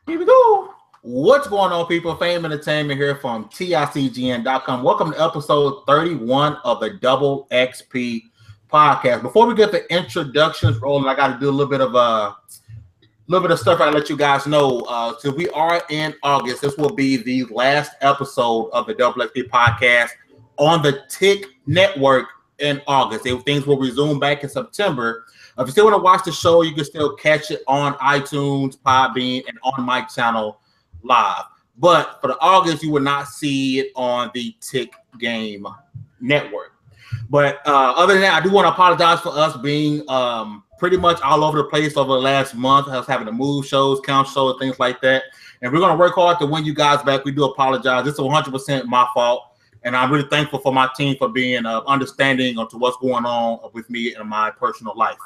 Here we go. What's going on, people? Fame Entertainment here from TiCGN.com. Welcome to episode 31 of the Double XP podcast. Before we get the introductions rolling, I got to do a little bit of stuff. I let you guys know. So we are in August. This will be the last episode of the Double XP podcast on the TiC Network in August. Things will resume back in September. If you still want to watch the show, you can still catch it on iTunes, Podbean, and on my channel live. But for the August, you will not see it on the TiC Game Network. But other than that, I do want to apologize for us being pretty much all over the place over the last month. I was having to move shows, count shows, things like that. And we're going to work hard to win you guys back. We do apologize. This is 100% my fault. And I'm really thankful for my team for being understanding to what's going on with me in my personal life.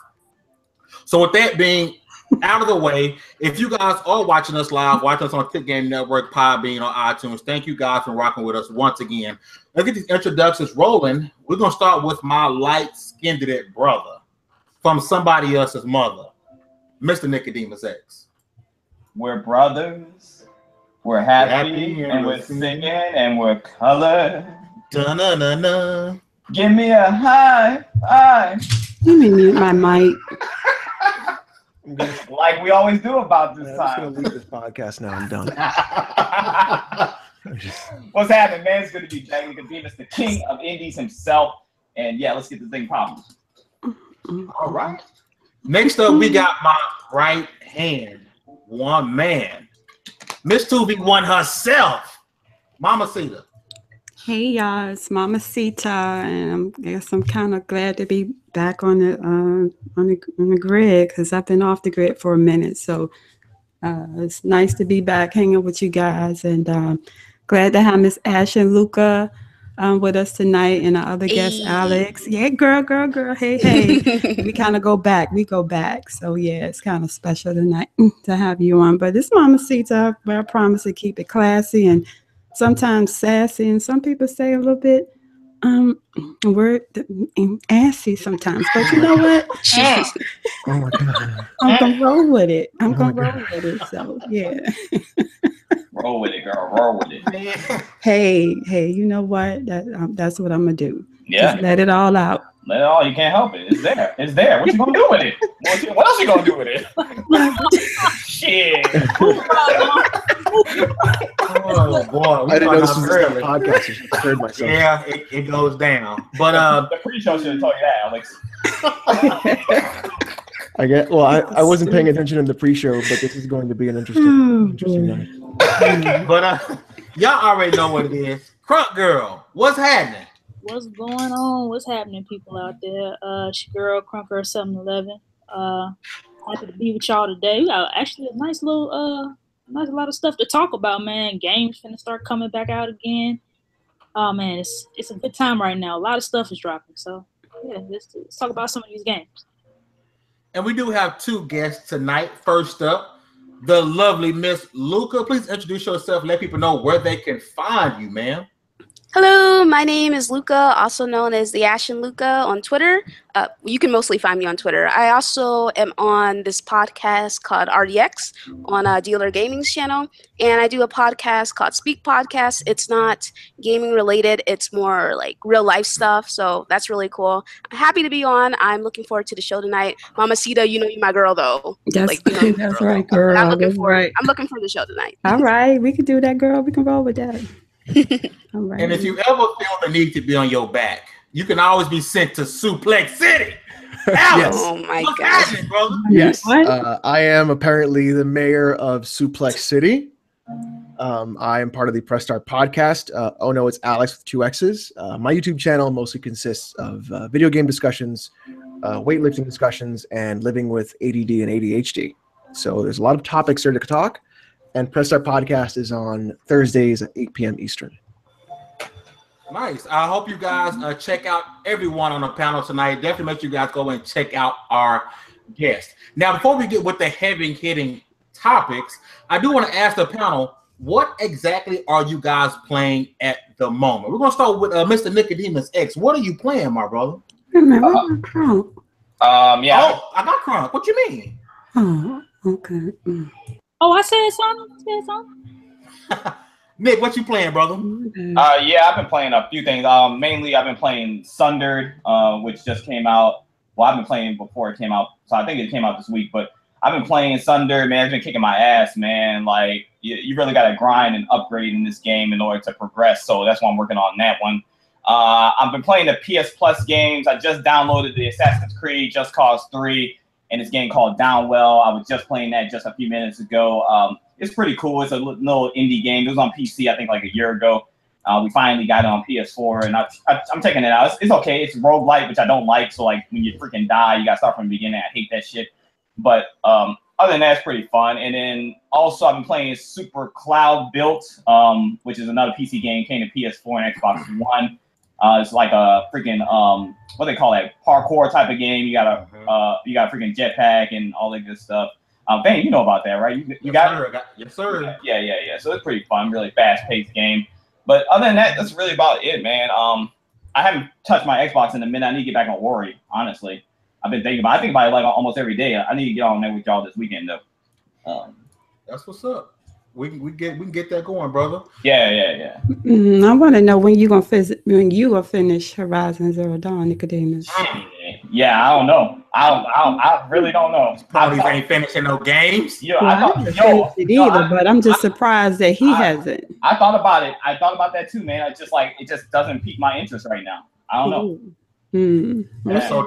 So with that being out of the way, if you guys are watching us live, watch us on TiC Game Network, Podbean, or iTunes, thank you guys for rocking with us once again. Let's get these introductions rolling. We're going to start with my light-skinned brother from somebody else's mother, Mr. Nickodemus X. We're brothers. We're happy and we're singing and we're colored. Da-na-na-na. Give me a high five. Let me mute my mic. Like we always do about this time. I'm just gonna leave this podcast now. I'm done. What's happening, man? It's good to be back. Nickodemus, the king of indies himself. And yeah, let's get this thing popping. All right. Next up, we got my right hand, one man, Miss 2v1 herself, Mamacita. Hey y'all, it's Mamacita, and I guess I'm kind of glad to be back on the grid because I've been off the grid for a minute. So it's nice to be back hanging with you guys, and glad to have Miss Ash and Luca with us tonight, and our other guest Alex. Yeah, girl. Hey. We kind of go back. We go back. So yeah, it's kind of special tonight to have you on. But this Mamacita, I promise to keep it classy and sometimes sassy, and some people say a little bit assy sometimes. But you know what? Oh my God. I'm gonna roll with it. So yeah. Roll with it, girl. Roll with it. Hey, you know what? That's what I'm gonna do. Yeah. Just let it all out. Let it all. You can't help it. It's there. It's there. What you gonna do with it? What else you gonna do with it? Shit. Oh boy, I didn't know this was a podcast. I heard myself. Yeah, it goes down. But the pre-show should have told you that, Alex. I wasn't paying attention in the pre-show, but this is going to be an interesting night. But y'all already know what it is. Crunk Girl, what's happening? What's going on? What's happening, people out there? It's your girl, Crunk Girl 711. Happy to be with y'all today. We got actually a nice lot of stuff to talk about, man. Games finna start coming back out again. Oh man, it's a good time right now. A lot of stuff is dropping. So yeah, let's talk about some of these games. And we do have two guests tonight. First up, the lovely Miss Luca. Please introduce yourself. Let people know where they can find you, ma'am. Hello, my name is Luca, also known as the Ash and Luca on Twitter. You can mostly find me on Twitter. I also am on this podcast called RDX on Dealer Gaming's channel, and I do a podcast called Speak Podcast. It's not gaming related, it's more like real life stuff, so that's really cool. I'm happy to be on. I'm looking forward to the show tonight. Mamacita, you know you're my girl though. That's right, girl. I'm looking for the show tonight. All right, we can do that, girl. We can roll with that. All right. And if you ever feel the need to be on your back, you can always be sent to Suplex City. Yes. Oh my gosh. Yes. I am apparently the mayor of Suplex City. I am part of the Press Start podcast. Oh no, it's Alex with 2 X's. My YouTube channel mostly consists of video game discussions, weightlifting discussions, and living with ADD and ADHD. So there's a lot of topics there to talk. And Press Start podcast is on Thursdays at 8 p.m. Eastern. Nice. I hope you guys check out everyone on the panel tonight. Definitely make sure you guys go and check out our guest. Now, before we get with the heavy-hitting topics, I do want to ask the panel, what exactly are you guys playing at the moment? We're going to start with Mr. Nickodemus X. What are you playing, my brother? Crunk. Yeah. Oh, I got Crunk. What you mean? Oh, okay. Oh, I said something. Nick, what you playing, brother? Yeah, I've been playing a few things. Mainly I've been playing Sundered, which just came out. Well, I've been playing before it came out, so I think it came out this week. But I've been playing Sundered, man. It's been kicking my ass, man. Like you really got to grind and upgrade in this game in order to progress. So that's why I'm working on that one. I've been playing the PS Plus games. I just downloaded the Assassin's Creed Just Cause 3 and this game called Downwell. I was just playing that just a few minutes ago. It's pretty cool. It's a little indie game. It was on PC, I think, like a year ago. We finally got it on PS4, and I'm checking it out. It's okay. It's roguelike, which I don't like. So, like, when you freaking die, you got to start from the beginning. I hate that shit. But other than that, it's pretty fun. And then also, I've been playing Super Cloud Built, which is another PC game. Came to PS4 and Xbox One. It's like a freaking what they call it, parkour type of game. You got a freaking jetpack and all that good stuff. Ben, you know about that, right? You got it? Yes, sir. Yeah. So it's pretty fun, really fast-paced game. But other than that, that's really about it, man. I haven't touched my Xbox in a minute. I need to get back on Worry, honestly. I've been thinking about it. I think about it like almost every day. I need to get on there with y'all this weekend, though. That's what's up. We can get that going, brother. Yeah. I want to know when you gonna finish Horizon Zero Dawn, Nickodemus. Yeah, I don't know. I really don't know. Probably ain't finishing no games. Yeah, I haven't finished it either, but I'm just surprised that he hasn't. I thought about it. I thought about that too, man. It's just like it just doesn't pique my interest right now. I don't know. That's so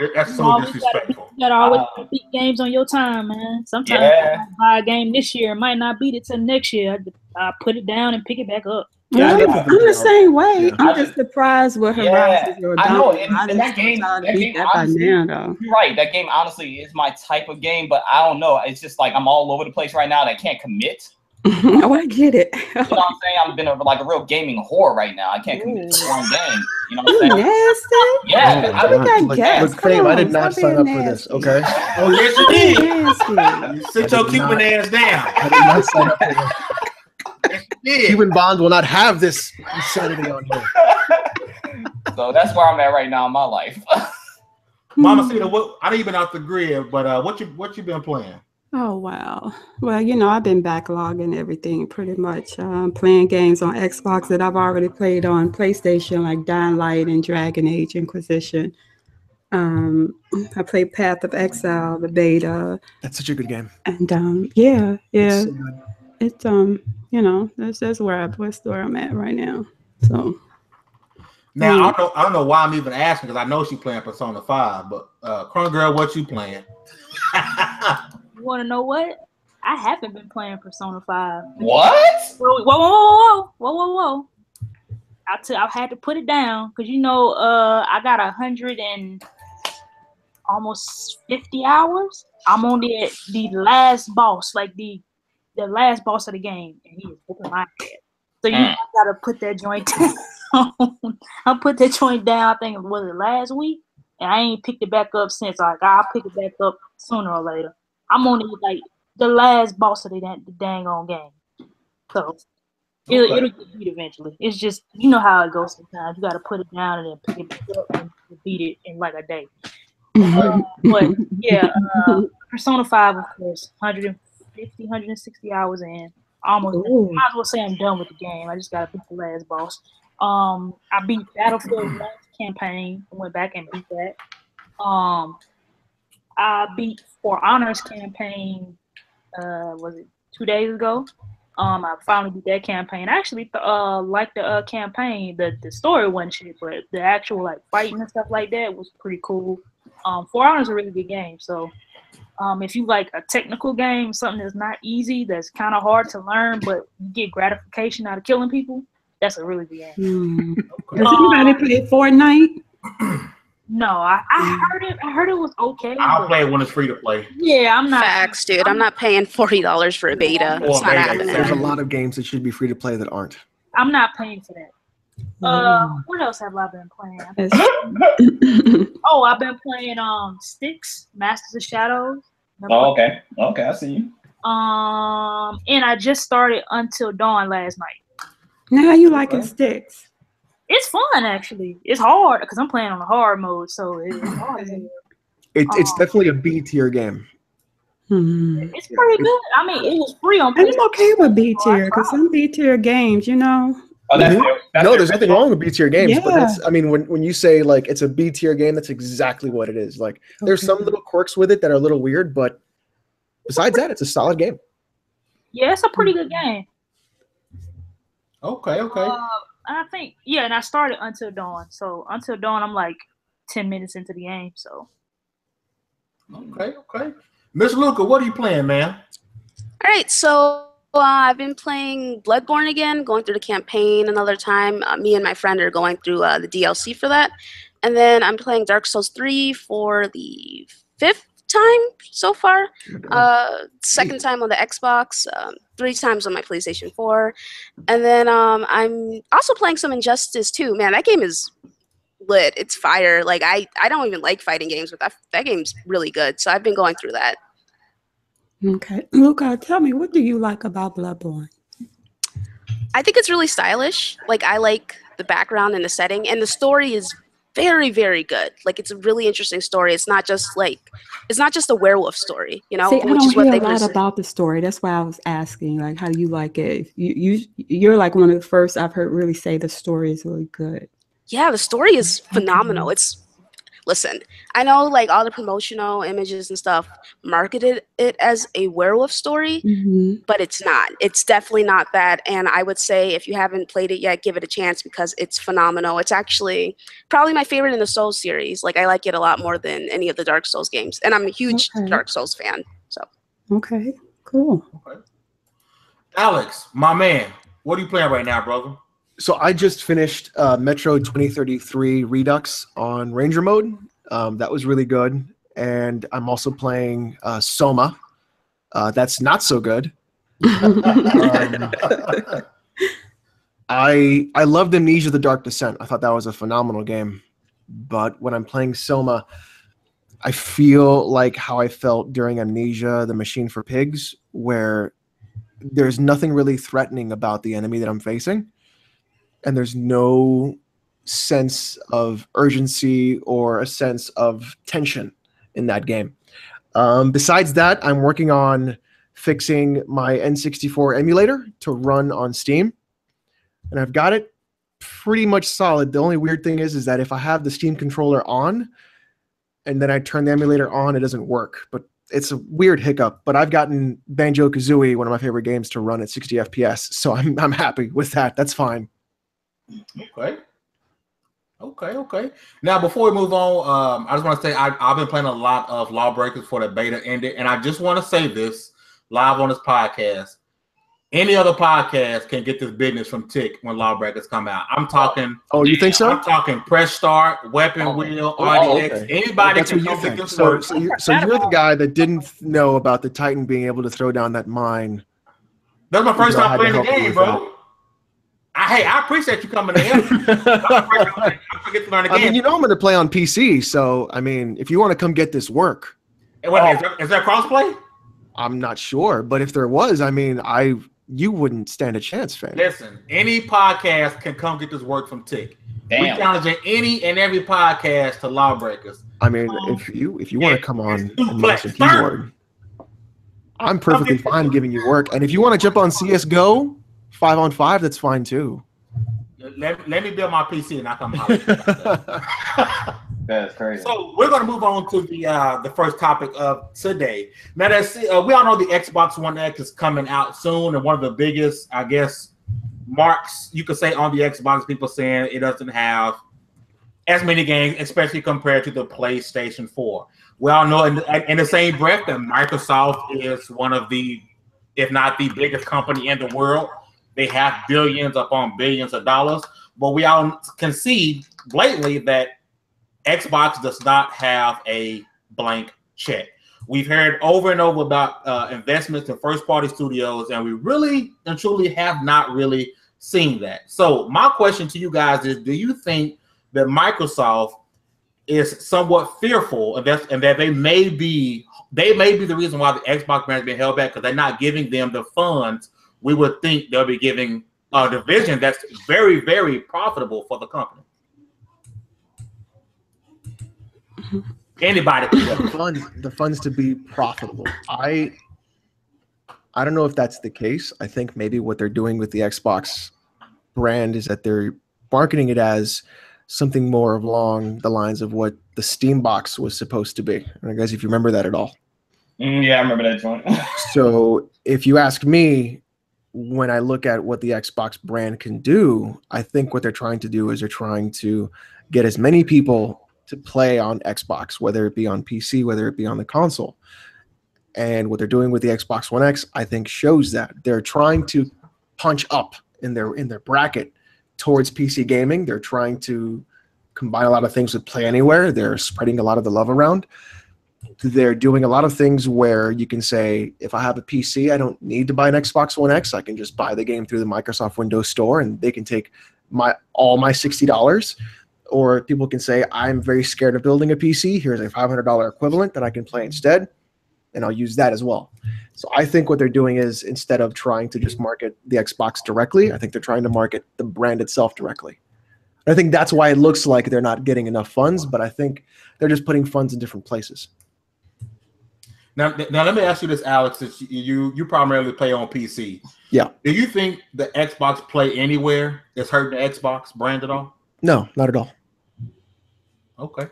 disrespectful. You gotta always beat games on your time, man. Sometimes I buy a game this year, might not beat it till next year. I put it down and pick it back up. Yeah, I'm the same way. Yeah. I'm just surprised with Horizon Zero Dawn. I know, and that game honestly, you're right. That game honestly is my type of game, but I don't know. It's just like I'm all over the place right now and I can't commit. Oh, I get it. You know what I'm saying? I've been like a real gaming whore right now. I can't commit to one game. You know what I'm saying? Nasty. Yeah. Look, Fame, I did not sign up for this, okay? Oh, yes, you did. You sit your Cuban ass down. I did not sign up for this. Cuban Bond will not have this insanity on here. So that's where I'm at right now in my life. Mamacita, I know you've been off the grid, but what you been playing? Oh, wow. Well, you know, I've been backlogging everything pretty much. Playing games on Xbox that I've already played on PlayStation, like Dying Light and Dragon Age Inquisition. I played Path of Exile, the beta. That's such a good game. And yeah. It's so good. It's you know, that's where I'm at right now. So now I don't know why I'm even asking, because I know she's playing Persona 5, but Crunk Girl, what you playing? You want to know what? I haven't been playing Persona 5. What? Whoa. I've had to put it down because, you know, I got 100 and almost 50 hours. I'm on the last boss, like the last boss of the game, and he is whooping my head. So you gotta put that joint down. I put that joint down, I think it was last week, and I ain't picked it back up since. Like, I'll pick it back up sooner or later. I'm on like the last boss of the dang on game. So it'll get beat eventually. It's just, you know how it goes sometimes. You gotta put it down and then pick it back up and beat it in like a day. But yeah, Persona 5, of course, 160 hours in. Almost. Might as well say I'm done with the game. I just gotta beat the last boss. I beat Battlefield last campaign. I went back and beat that. I beat For Honor's campaign. Was it 2 days ago? I finally beat that campaign. I actually liked the campaign. The story wasn't shit, but the actual like fighting and stuff like that was pretty cool. For Honor's a really good game. So if you like a technical game, something that's not easy, that's kind of hard to learn, but you get gratification out of killing people, that's a really good game. Does anybody play Fortnite? No, I heard it was okay. I'll play it when it's free to play. Yeah, I'm not. Facts, dude. I'm not paying $40 for a beta. It's not happening. There's a lot of games that should be free to play that aren't. I'm not paying for that. What else have I been playing? I've been playing Styx, Masters of Shadows. Oh, okay, I see you. And I just started Until Dawn last night. Now you liking Styx? It's fun, actually. It's hard because I'm playing on the hard mode, so it's hard. It's definitely a B tier game. It's pretty good. I mean, it was free on And PlayStation. I'm okay with B tier because some B tier games, you know. Oh, that's no, there's nothing wrong with B tier games, but Yeah. that's, I mean, when you say like it's a B tier game, that's exactly what it is. Like there's some little quirks with it that are a little weird, but besides that, it's a solid game. Yeah, it's a pretty good game. Okay. I think, yeah, and I started Until Dawn. So Until Dawn, I'm like 10 minutes into the game. So. Okay. Miss Luca, what are you playing, man? All right, so I've been playing Bloodborne again, going through the campaign another time. Me and my friend are going through the DLC for that. And then I'm playing Dark Souls 3 for the 5th time so far. Second time on the Xbox, 3 times on my PlayStation 4. And then I'm also playing some Injustice 2. Man, that game is lit. It's fire. Like I don't even like fighting games, but that game's really good. So I've been going through that. Okay. Luca, tell me, what do you like about Bloodborne? I think it's really stylish. Like I like the background and the setting, and the story is very, very good. Like it's a really interesting story. It's not just a werewolf story, you know. See, I don't hear a lot about the story. That's why I was asking, like, how do you like it? You're like one of the first I've heard really say the story is really good. Yeah, the story is phenomenal. Listen, I know like all the promotional images and stuff marketed it as a werewolf story, but it's not. It's definitely not that. And I would say if you haven't played it yet, give it a chance because it's phenomenal. It's actually probably my favorite in the Souls series. Like I like it a lot more than any of the Dark Souls games. And I'm a huge Dark Souls fan. So. Okay, cool. Okay. Alex, my man, what are you playing right now, brother? So I just finished Metro 2033 Redux on Ranger mode. That was really good. And I'm also playing Soma. That's not so good. I loved Amnesia: The Dark Descent. I thought that was a phenomenal game. But when I'm playing Soma, I feel like how I felt during Amnesia: The Machine for Pigs, where there's nothing really threatening about the enemy that I'm facing. And there's no sense of urgency or a sense of tension in that game. Besides that, I'm working on fixing my N64 emulator to run on Steam. And I've got it pretty much solid. The only weird thing is that if I have the Steam controller on and then I turn the emulator on, it doesn't work. But it's a weird hiccup. But I've gotten Banjo-Kazooie, one of my favorite games, to run at 60 FPS. So I'm happy with that. That's fine. Okay. Now, before we move on, I just want to say I've been playing a lot of Lawbreakers for the beta ended, and I just want to say this live on this podcast. Any other podcast can get this business from TiC when Lawbreakers come out. I'm talking. Oh, you think so? I'm talking Press Start, Weapon Wheel, RDX. Okay. Anybody can come get this work. So you're the guy that didn't know about the Titan being able to throw down that mine. That's my first time playing the game, bro. I appreciate you coming to help. I forget to learn again. I mean, you know I'm going to play on PC, so I mean, if you want to come get this work. Hey, wait, is there crossplay? I'm not sure, but if there was, I mean, you wouldn't stand a chance, fam. Listen, any podcast can come get this work from TiC. Damn. We're challenging any and every podcast to Lawbreakers. I mean, if you want to come on and mouse a keyboard, I'm perfectly fine giving you work. And if you want to jump on CS:GO 5-on-5, that's fine too. Let me build my PC and I'll come holler. That's crazy. So we're going to move on to the first topic of today. Now, we all know the Xbox One X is coming out soon, and one of the biggest, I guess, marks you could say on the Xbox, people saying it doesn't have as many games, especially compared to the PlayStation 4. We all know in the same breath that Microsoft is one of the, if not the biggest company in the world. They have billions upon billions of dollars, but we all can see blatantly that Xbox does not have a blank check. We've heard over and over about investments in first-party studios, and we really and truly have not really seen that. So my question to you guys is, do you think that Microsoft is somewhat fearful of that, and that they may be the reason why the Xbox brand has been held back, because they're not giving them the funds we would think they'll be giving a division that's very, very profitable for the company? Anybody can do it. The funds to be profitable. I don't know if that's the case. I think maybe what they're doing with the Xbox brand is that they're marketing it as something more along the lines of what the Steam box was supposed to be. I don't know, guys, if you remember that at all. Yeah, I remember that joint. So if you ask me, when I look at what the Xbox brand can do, I think what they're trying to do is they're trying to get as many people to play on Xbox, whether it be on PC, whether it be on the console. And what they're doing with the Xbox One X, I think, shows that they're trying to punch up in their bracket towards PC gaming. They're trying to combine a lot of things with Play Anywhere. They're spreading a lot of the love around. They're doing a lot of things where you can say, if I have a PC, I don't need to buy an Xbox One X. I can just buy the game through the Microsoft Windows Store, and they can take all my $60. Or people can say, I'm very scared of building a PC. Here's a $500 equivalent that I can play instead, and I'll use that as well. So I think what they're doing is, instead of trying to just market the Xbox directly, I think they're trying to market the brand itself directly. I think that's why it looks like they're not getting enough funds, but I think they're just putting funds in different places. Now let me ask you this, Alex. Since you primarily play on PC. Yeah. Do you think the Xbox Play Anywhere is hurting the Xbox brand at all? No, not at all. Okay.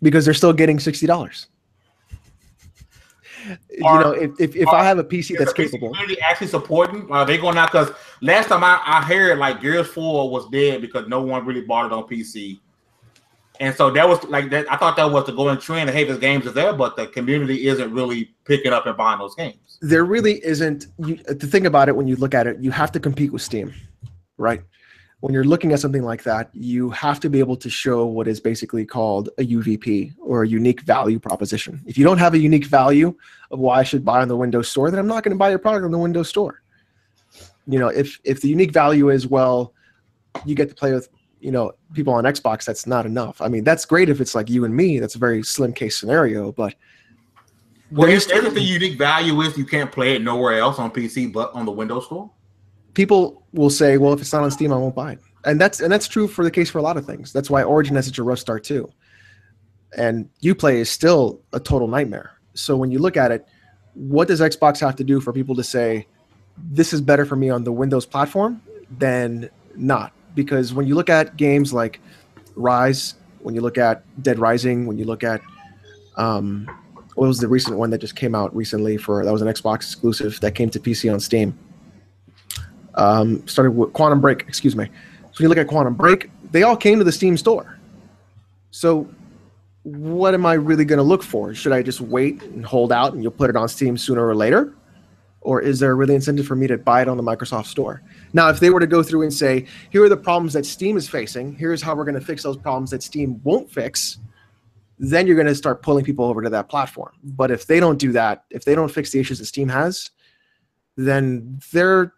Because they're still getting $60. If I have a PC that's capable, community actually supporting, are they going out? Because last time I heard, like, Gears 4 was dead because no one really bought it on PC, and so that was like that. I thought that was the going trend. Hey, this games is there, but the community isn't really picking up and buying those games. There really isn't. The thing about it, when you look at it, you have to compete with Steam, right? When you're looking at something like that, you have to be able to show what is basically called a UVP, or a unique value proposition. If you don't have a unique value of why I should buy on the Windows Store, then I'm not going to buy your product on the Windows Store. If the unique value is, well, you get to play with people on Xbox, that's not enough. I mean, that's great if it's like you and me. That's a very slim case scenario, but isn't the unique value is you can't play it nowhere else on PC but on the Windows Store? People will say, well, if it's not on Steam, I won't buy it. And that's true for the case for a lot of things. That's why Origin has such a rough start too. And Uplay is still a total nightmare. So when you look at it, what does Xbox have to do for people to say, this is better for me on the Windows platform than not? Because when you look at games like Rise, when you look at Dead Rising, when you look at what was the recent one that just came out recently that was an Xbox exclusive that came to PC on Steam? Started with Quantum Break, excuse me. So when you look at Quantum Break, they all came to the Steam store. So what am I really going to look for? Should I just wait and hold out and you'll put it on Steam sooner or later? Or is there a really incentive for me to buy it on the Microsoft Store? Now, if they were to go through and say, here are the problems that Steam is facing, here's how we're going to fix those problems that Steam won't fix, then you're going to start pulling people over to that platform. But if they don't do that, if they don't fix the issues that Steam has, then they're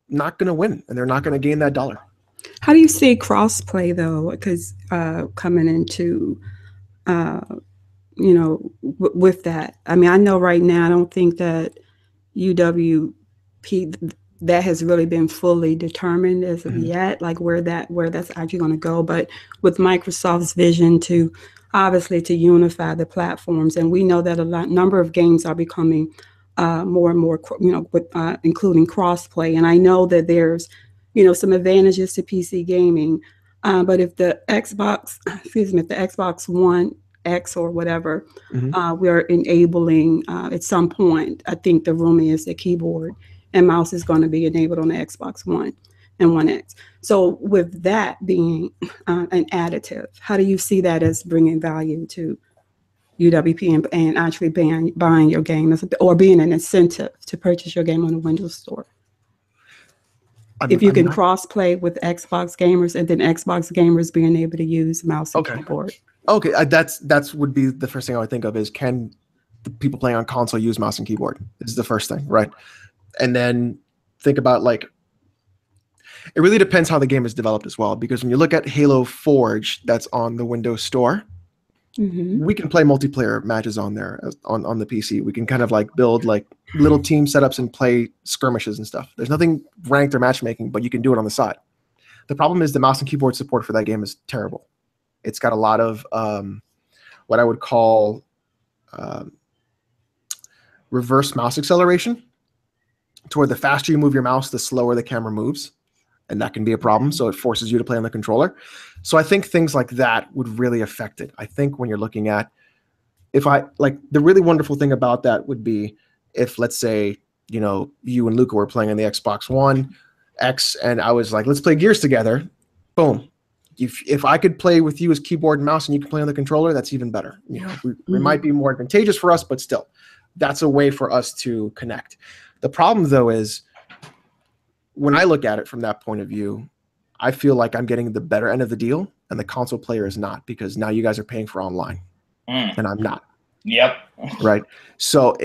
not going to win, and they're not going to gain that dollar. How do you see crossplay though? Because coming into, with that, I mean, I know right now, I don't think that UWP that has really been fully determined as of yet, like where that's actually going to go. But with Microsoft's vision to obviously to unify the platforms, and we know that number of games are becoming more and more, including crossplay. And I know that there's, some advantages to PC gaming, but if the Xbox, if the Xbox One X or whatever, we are enabling at some point, I think the rumor is that keyboard and mouse is going to be enabled on the Xbox One and One X. So with that being an additive, how do you see that as bringing value to UWP and actually buying your game or being an incentive to purchase your game on the Windows Store? If you can cross-play with Xbox gamers and then Xbox gamers being able to use mouse and keyboard. Okay, that's would be the first thing I would think of is, can the people playing on console use mouse and keyboard? This is the first thing, right? And then think about, like, it really depends how the game is developed as well, because when you look at Halo Forge that's on the Windows Store, we can play multiplayer matches on there on the PC. We can kind of like build like little team setups and play skirmishes and stuff. There's nothing ranked or matchmaking, but you can do it on the side. The problem is the mouse and keyboard support for that game is terrible. It's got a lot of what I would call reverse mouse acceleration, to where the faster you move your mouse, the slower the camera moves. And that can be a problem. So it forces you to play on the controller. So I think things like that would really affect it. I think when you're looking at, the really wonderful thing about that would be if, let's say, you know, you and Luca were playing on the Xbox One X, and I was like, let's play Gears together. Boom. If I could play with you as keyboard and mouse and you can play on the controller, that's even better. You know, it might be more advantageous for us, but still, that's a way for us to connect. The problem, though, is when I look at it from that point of view, I feel like I'm getting the better end of the deal, and the console player is not, because now you guys are paying for online, and I'm not. Yep. Right. So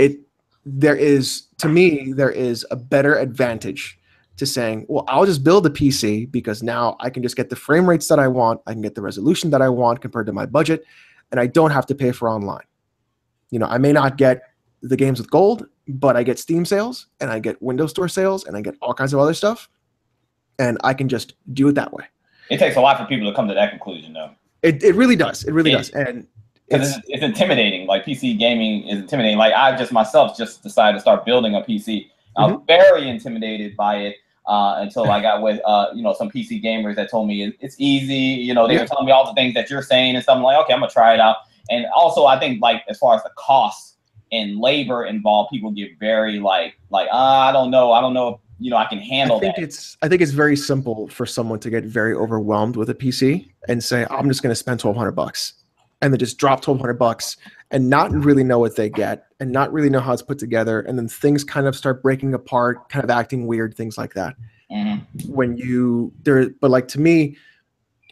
there is a better advantage to saying, well, I'll just build a PC because now I can just get the frame rates that I want. I can get the resolution that I want compared to my budget, and I don't have to pay for online. You know, I may not get the games with gold, but I get Steam sales, and I get Windows Store sales, and I get all kinds of other stuff, and I can just do it that way. It takes a lot for people to come to that conclusion, though. It really does. It really does. And it's intimidating. Like, PC gaming is intimidating. Like, I myself decided to start building a PC. I was very intimidated by it until I got with some PC gamers that told me it's easy. You know, they were telling me all the things that you're saying and stuff. I'm like, okay, I'm gonna try it out. And also, I think, like, as far as the costs and labor involved, people get very I don't know if I can handle that. I think it's very simple for someone to get very overwhelmed with a PC and say, I'm just going to spend $1,200, and then just drop $1,200 and not really know what they get and not really know how it's put together, and then things kind of start breaking apart, kind of acting weird, things like that. But like, to me,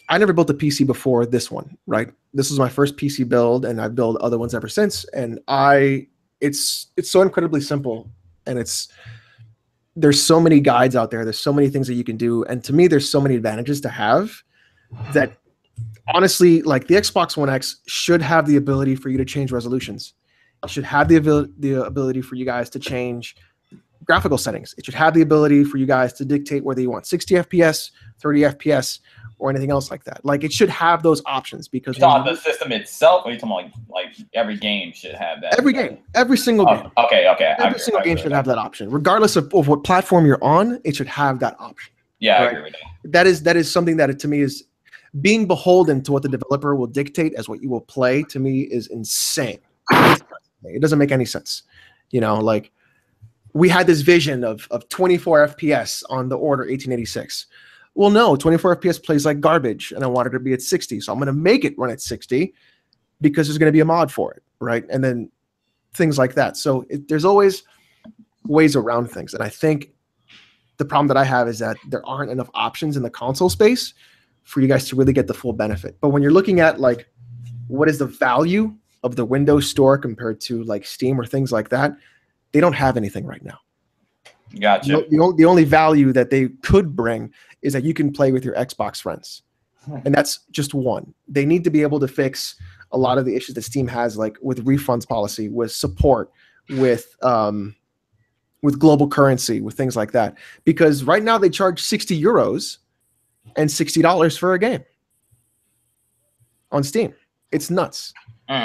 I never built a PC before this one, right? This was my first PC build, and I've built other ones ever since. And it's so incredibly simple, and there's so many guides out there. There's so many things that you can do. And to me, there's so many advantages to have that, honestly, like, the Xbox One X should have the ability for you to change resolutions. It should have the ability for you guys to change graphical settings. It should have the ability for you guys to dictate whether you want 60 FPS, 30 FPS, or anything else like that. Like, it should have those options, because the system itself, or are you talking like every game should have that? Every single game. Okay. Every single game should have that option, regardless of what platform you're on. It should have that option. Yeah, right? I agree with that. That is something that, to me, is being beholden to what the developer will dictate as what you will play. To me, is insane. It doesn't make any sense. You know, like, we had this vision of 24 FPS on the Order 1886. Well, no, 24 FPS plays like garbage, and I want it to be at 60. So I'm going to make it run at 60 because there's going to be a mod for it, right? And then things like that. So there's always ways around things. And I think the problem that I have is that there aren't enough options in the console space for you guys to really get the full benefit. But when you're looking at, like, what is the value of the Windows Store compared to, like, Steam or things like that, they don't have anything right now. Gotcha. The only value that they could bring is that you can play with your Xbox friends. And that's just one. They need to be able to fix a lot of the issues that Steam has, like with refunds policy, with support, with global currency, with things like that. Because right now they charge 60 euros and $60 for a game on Steam. It's nuts.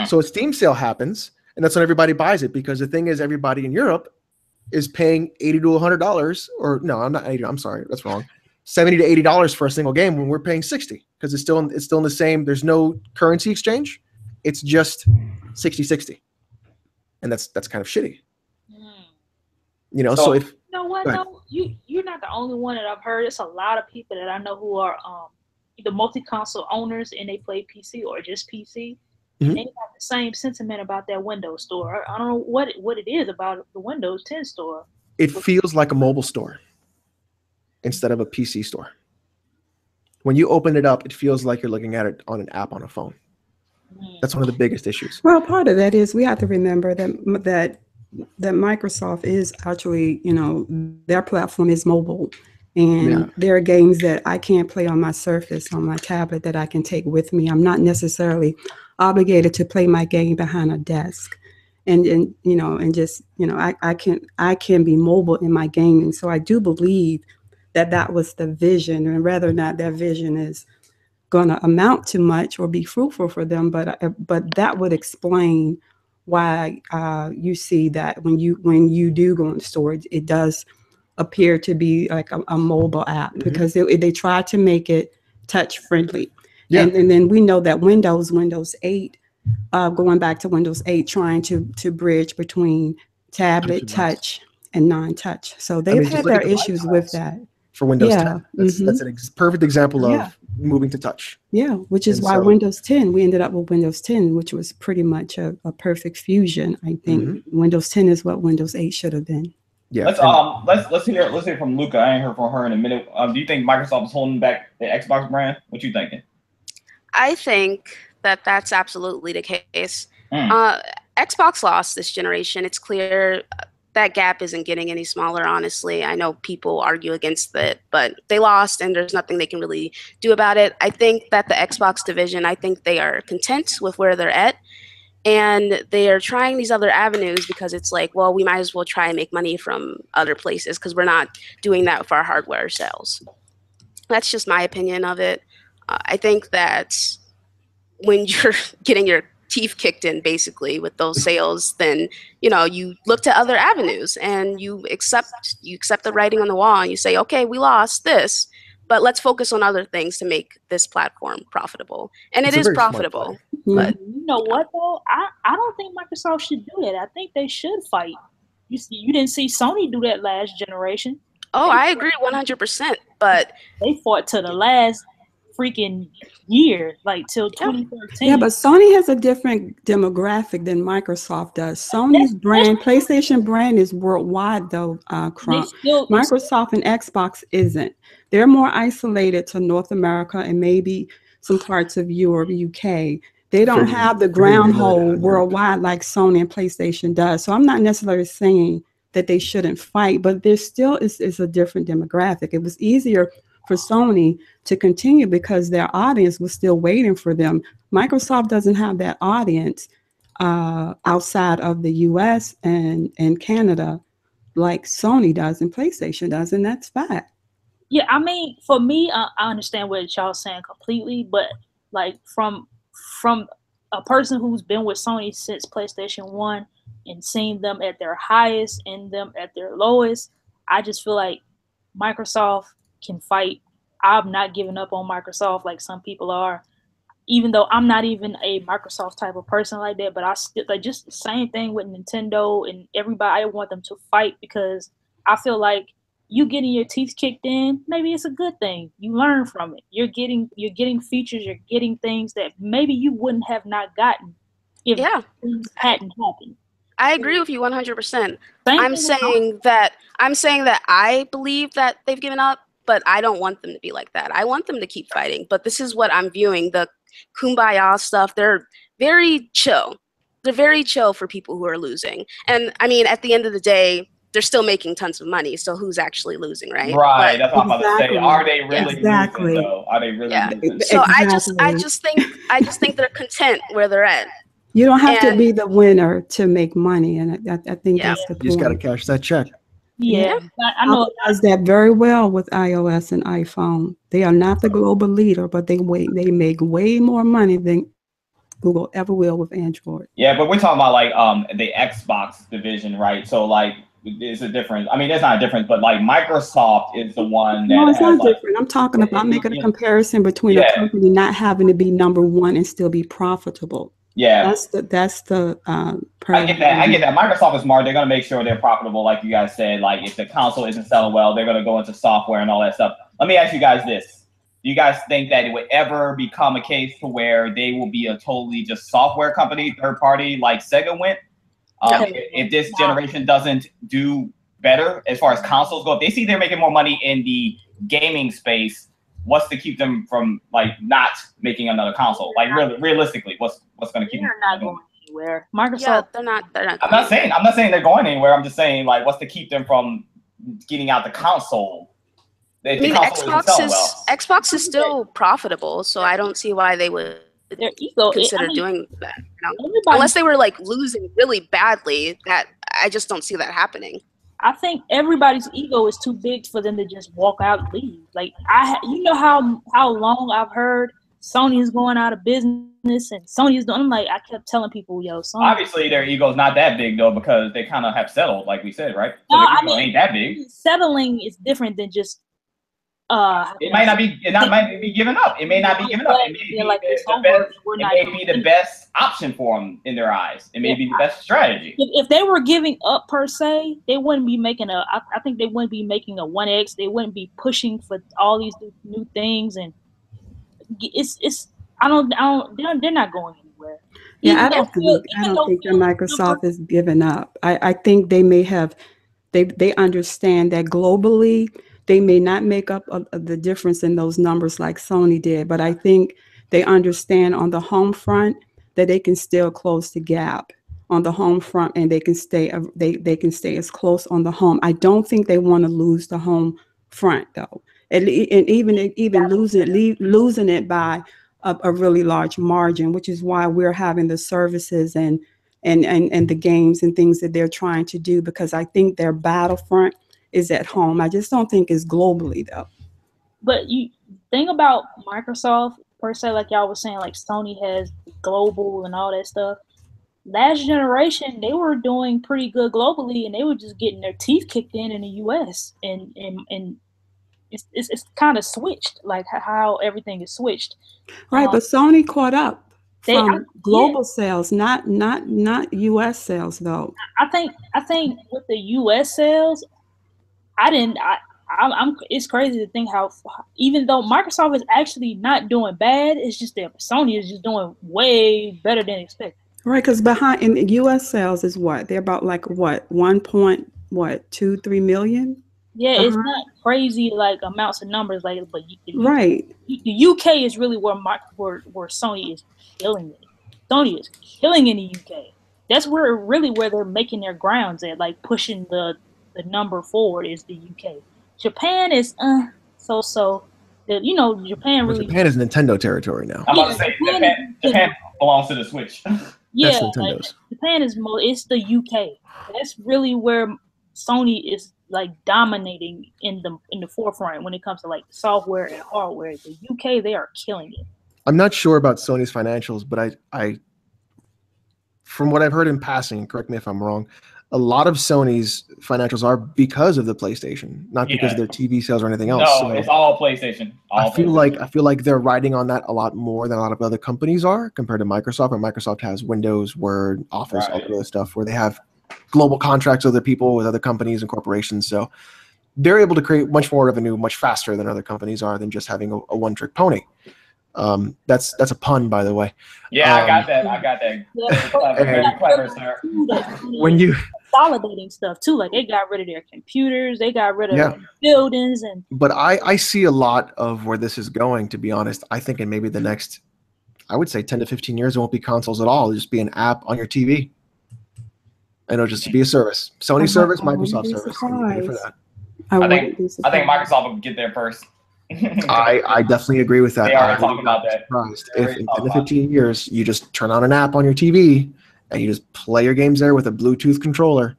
So a Steam sale happens, and that's when everybody buys it, because the thing is, everybody in Europe is paying $80 to $100, or no, I'm not 80. I'm sorry, that's wrong. $70 to $80 for a single game when we're paying 60, because it's still in the same. There's no currency exchange. It's just 60-60, and that's kind of shitty. You know, so if you know what, though, you're not the only one that I've heard. It's a lot of people that I know who are either multi-console owners and they play PC or just PC. Mm-hmm. They have the same sentiment about that Windows Store. I don't know what it is about the Windows 10 store. It feels like a mobile store instead of a PC store. When you open it up, it feels like you're looking at it on an app on a phone. That's one of the biggest issues. Well, part of that is we have to remember that Microsoft is actually, you know, their platform is mobile. And there are games that I can't play on my Surface, on my tablet, that I can take with me. I'm not necessarily obligated to play my game behind a desk. And you know, and just, you know, I can be mobile in my gaming. So I do believe that was the vision, and whether or not that vision is going to amount to much or be fruitful for them, but that would explain why you see that when you do go in the store, it does appear to be like a mobile app, because they try to make it touch friendly. Yeah. And then we know that Windows 8, going back to Windows 8, trying to bridge between tablet touch and non-touch. So they've had their issues with that. For Windows 10. That's a perfect example of moving to touch. Yeah, which is why Windows 10, we ended up with Windows 10, which was pretty much a perfect fusion. I think Windows 10 is what Windows 8 should have been. Yeah. Let's hear from Luca. I ain't heard from her in a minute. Do you think Microsoft is holding back the Xbox brand? What you thinking? I think that that's absolutely the case. Xbox lost this generation. It's clear that gap isn't getting any smaller, honestly. I know people argue against it, but they lost and there's nothing they can really do about it. I think that the Xbox division, I think they are content with where they're at. And they are trying these other avenues because it's like, well, we might as well try and make money from other places because we're not doing that for our hardware sales. That's just my opinion of it. I think that when you're getting your teeth kicked in basically with those sales, then you look to other avenues and you accept the writing on the wall and you say, okay, we lost this, but let's focus on other things to make this platform profitable. And it is profitable. But you know what though? I don't think Microsoft should do that. I think they should fight. You didn't see Sony do that last generation. Oh, I agree 100%. But they fought to the last freaking year, like till 2013. Yeah, but Sony has a different demographic than Microsoft does. Sony's brand, PlayStation brand, is worldwide though, Crunk. Microsoft and Xbox isn't. They're more isolated to North America and maybe some parts of Europe, UK. They don't have the groundhold worldwide like Sony and PlayStation does. So I'm not necessarily saying that they shouldn't fight, but there still is a different demographic. It was easier for Sony to continue because their audience was still waiting for them. Microsoft doesn't have that audience outside of the US and Canada like Sony does and PlayStation does, and that's fact. Yeah, I mean, for me, I understand what y'all saying completely, but like from a person who's been with Sony since PlayStation 1 and seen them at their highest and them at their lowest, I just feel like Microsoft can fight. I'm not giving up on Microsoft like some people are, even though I'm not even a Microsoft type of person like that. But I still like just the same thing with Nintendo and everybody. I want them to fight because I feel like you getting your teeth kicked in, maybe it's a good thing. You learn from it. You're getting features. You're getting things that maybe you wouldn't have not gotten if things hadn't happened. I agree with you 100%. I'm saying that I believe that they've given up, but I don't want them to be like that. I want them to keep fighting. But this is what I'm viewing. The kumbaya stuff, they're very chill. They're very chill for people who are losing. And I mean, at the end of the day, they're still making tons of money. So who's actually losing, right? Right. That's what I'm about to say. Are they really losing though? Are they really losing? So I just think they're content where they're at. You don't have to be the winner to make money, and I think that's the point. You just got to cash that check. Yeah, I know does that very well with iOS and iPhone. They are not the global leader, but they make way more money than Google ever will with Android. Yeah, but we're talking about like the Xbox division, right? So like it's a difference. I mean, there's not a difference, but like Microsoft is the one that no, it's not different. I'm talking about making a comparison between a company not having to be number one and still be profitable. Yeah, that's the I get that. Microsoft is smart. They're gonna make sure they're profitable, like you guys said. Like if the console isn't selling well, they're gonna go into software and all that stuff. Let me ask you guys this: do you guys think that it would ever become a case to where they will be a totally just software company, third party, like Sega went? If this generation doesn't do better as far as consoles go, if they see they're making more money in the gaming space, what's to keep them from like not making another console? Like realistically, what's going to keep them? They're not going anywhere. Microsoft, yeah, they're not. I'm not saying they're going anywhere. I'm just saying like what's to keep them from getting out the console? I mean, Xbox is still profitable, so I don't see why they would consider doing that. You know? Unless they were like losing really badly, that I just don't see that happening. I think everybody's ego is too big for them to just walk out and leave. Like you know how long I've heard Sony is going out of business and Sony is doing. I'm like, I kept telling people, yo, Sony. Obviously, their ego's not that big though, because they kind of have settled, like we said, right? So No, their ego ain't that big. Settling is different than just. It might not be. It might be giving up. It may not be giving up. It may be like the best option for them in their eyes. It may be the best strategy. If they were giving up per se, they wouldn't be making a. I think they wouldn't be making a 1X. They wouldn't be pushing for all these new things, and it's. I don't. They're not going anywhere. Yeah, I don't think that Microsoft is giving up. I think they may have. They understand that globally. They may not make up the difference in those numbers like Sony did, but I think they understand on the home front that they can still close the gap on the home front, and they can stay as close on the home. I don't think they want to lose the home front though, and even losing it by a really large margin, which is why we're having the services and the games and things that they're trying to do, because I think their battlefront is at home. I just don't think it's globally though. But you think about Microsoft per se, like y'all was saying, like Sony has global and all that stuff. Last generation, they were doing pretty good globally, and they were just getting their teeth kicked in the US, and it's kind of switched, like how everything is switched. Right, but Sony caught up from global sales, not US sales though. I think with the US sales, it's crazy to think how, even though Microsoft is actually not doing bad, it's just that Sony is just doing way better than expected. Right, because in the U.S. sales is what? They're about like what, 1.23 million? Yeah, it's not crazy like amounts of numbers, like, but right. The UK is really where Sony is killing it. Sony is killing in the UK. That's where they're making their grounds at, like pushing the number forward is the UK. Japan is so. Japan really. Japan is Nintendo territory now. I'm about to say Japan belongs to the Switch. Yeah, like, Japan is it's the UK. That's really where Sony is like dominating in the forefront when it comes to like software and hardware. The UK, they are killing it. I'm not sure about Sony's financials, but I from what I've heard in passing, correct me if I'm wrong, a lot of Sony's financials are because of the PlayStation, not because of their TV sales or anything else. No, it's all PlayStation. I feel like they're riding on that a lot more than a lot of other companies are compared to Microsoft. And Microsoft has Windows, Word, Office, all that other stuff where they have global contracts with other people, with other companies and corporations. So they're able to create much more revenue much faster than other companies are than just having a one-trick pony. That's a pun, by the way. Yeah, I got that. Very clever, sir. When you consolidating stuff too, like they got rid of their computers, they got rid of buildings, and. But I see a lot of where this is going. To be honest, I think in maybe the next, I would say 10 to 15 years, it won't be consoles at all. It'll just be an app on your TV, and it'll just be a service. Sony service, Microsoft service. I'm ready for that. I think Microsoft will get there first. I definitely agree with that. They are talking about that. If in 10 to 15 years you just turn on an app on your TV and you just play your games there with a Bluetooth controller,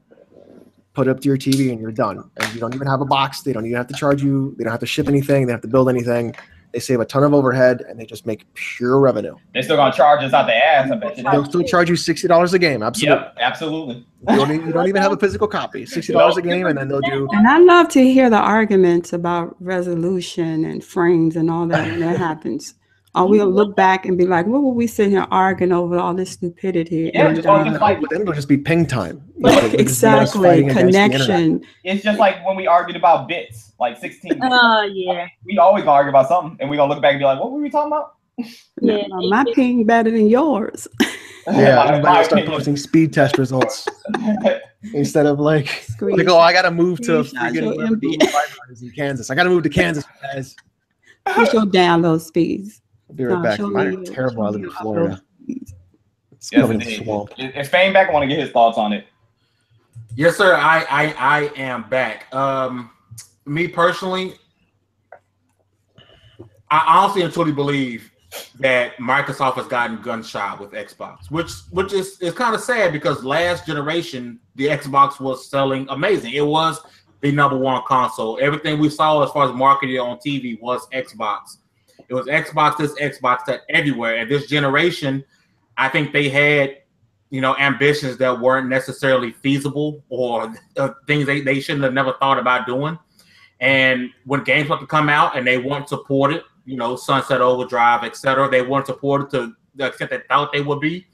put it up to your TV, and you're done. And you don't even have a box. They don't even have to charge you. They don't have to ship anything. They have to build anything. They save a ton of overhead, and they just make pure revenue. They're still going to charge us out the ass, I bet you. They'll still charge you $60 a game. Absolutely. Yep, absolutely. You don't even have a physical copy. $60 a game, and then they'll do. And I love to hear the arguments about resolution and frames and all that when that happens. Or we'll look back and be like, what were we sitting here arguing over all this stupidity? Yeah, but then it'll just be ping time. Exactly, connection. It's just like when we argued about bits, like 16. Yeah. We always gonna argue about something, and we're gonna look back and be like, what were we talking about? Yeah, my ping better than yours. Yeah, everybody start posting speed test results instead of like oh, I gotta move to in Kansas. I gotta move to Kansas, guys. What's your download speeds? I'll be right back. Mine are terrible. I live in Florida. It's covered in swamp. Is Fame back? I want to get his thoughts on it. Yes, sir. I am back. Me personally, I honestly and truly believe that Microsoft has gotten gun shy with Xbox, which is kind of sad because last generation the Xbox was selling amazing. It was the #1 console. Everything we saw as far as marketing on TV was Xbox. It was Xbox this, Xbox that, everywhere. And this generation, I think they had, ambitions that weren't necessarily feasible or things they shouldn't have never thought about doing. And when games want to come out and they weren't supported, Sunset Overdrive, etc., they weren't supported to the extent they thought they would be,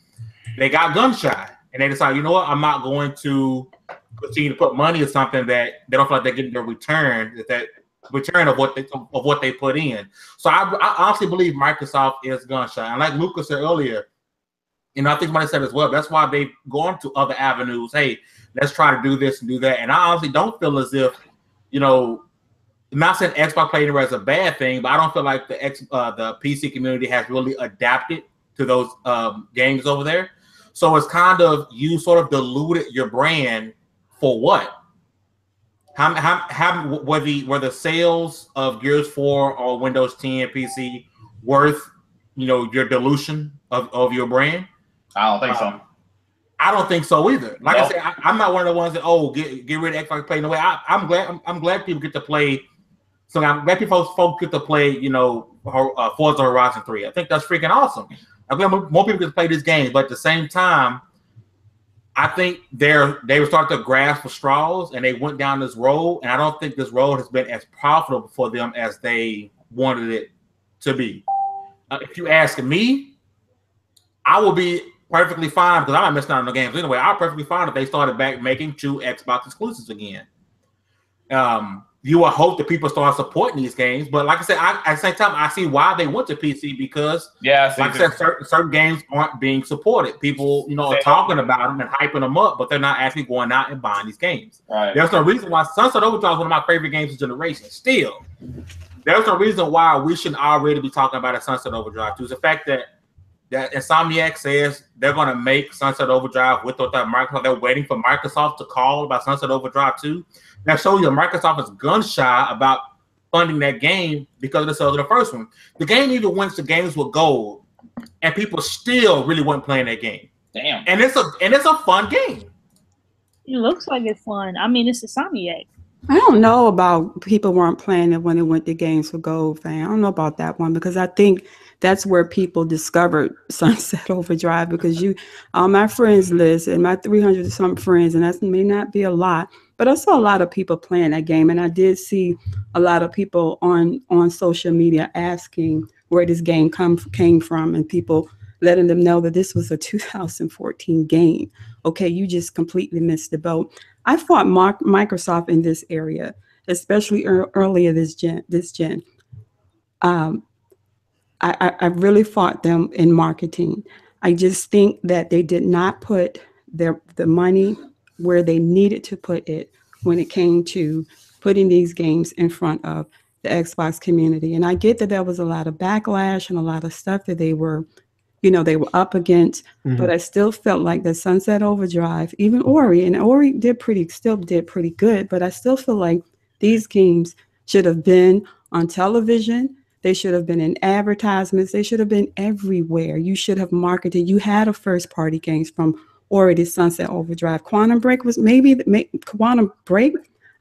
they got gun shy. And they decided, you know what, I'm not going to continue to put money in something that they don't feel like they're getting their return, of what they put in. So I honestly believe Microsoft is gun shy. And like Lucas said earlier, I think somebody said as well, that's why they've gone to other avenues. Hey, let's try to do this and do that. And I honestly don't feel as if, not saying Xbox Play Anywhere is a bad thing, but I don't feel like the PC community has really adapted to those games over there. So it's kind of, you sort of diluted your brand for what? How were the sales of Gears 4 or Windows 10 PC worth, your dilution of your brand? I don't think so. I don't think so either. Like I said, I'm not one of the ones that get rid of Xbox Play Anywhere. I'm glad people get to play. So I'm glad folks get to play, Forza Horizon 3. I think that's freaking awesome. I'm glad more people get to play these games, but at the same time, I think they were starting to grasp for straws, and they went down this road, and I don't think this road has been as profitable for them as they wanted it to be. If you ask me, I will be perfectly fine, because I'm not missing out on the games anyway. I'm perfectly fine if they started back making true Xbox exclusives again. You will hope that people start supporting these games, but like I said, at the same time, I see why they went to PC, because, like I said, certain games aren't being supported. People, are talking about them and hyping them up, but they're not actually going out and buying these games. Right. There's no reason why Sunset Overdrive is one of my favorite games of generation. Still, there's no reason why we shouldn't already be talking about a Sunset Overdrive 2. It's the fact that Insomniac says they're going to make Sunset Overdrive with or without Microsoft. They're waiting for Microsoft to call about Sunset Overdrive 2. That shows you Microsoft is gun shy about funding that game because of the sales of the first one. The game even went to Games with Gold, and people still really weren't playing that game. Damn. And it's a fun game. It looks like it's fun. I mean, it's Insomniac. I don't know about people weren't playing it when it went to Games for Gold, fan. I don't know about that one, because I think that's where people discovered Sunset Overdrive, because on my friends list and my 300 some friends, and that may not be a lot, but I saw a lot of people playing that game, and I did see a lot of people on social media asking where this game came from, and people letting them know that this was a 2014 game. Okay, you just completely missed the boat. I fought Microsoft in this area, especially earlier this gen. I really fought them in marketing. I just think that they did not put the money where they needed to put it when it came to putting these games in front of the Xbox community. And I get that there was a lot of backlash and a lot of stuff that they were up against, but I still felt like the Sunset Overdrive, even Ori still did pretty good, but I still feel like these games should have been on television. They should have been in advertisements. They should have been everywhere. You should have marketed. You had a first party games from Ori to Sunset Overdrive. Quantum Break,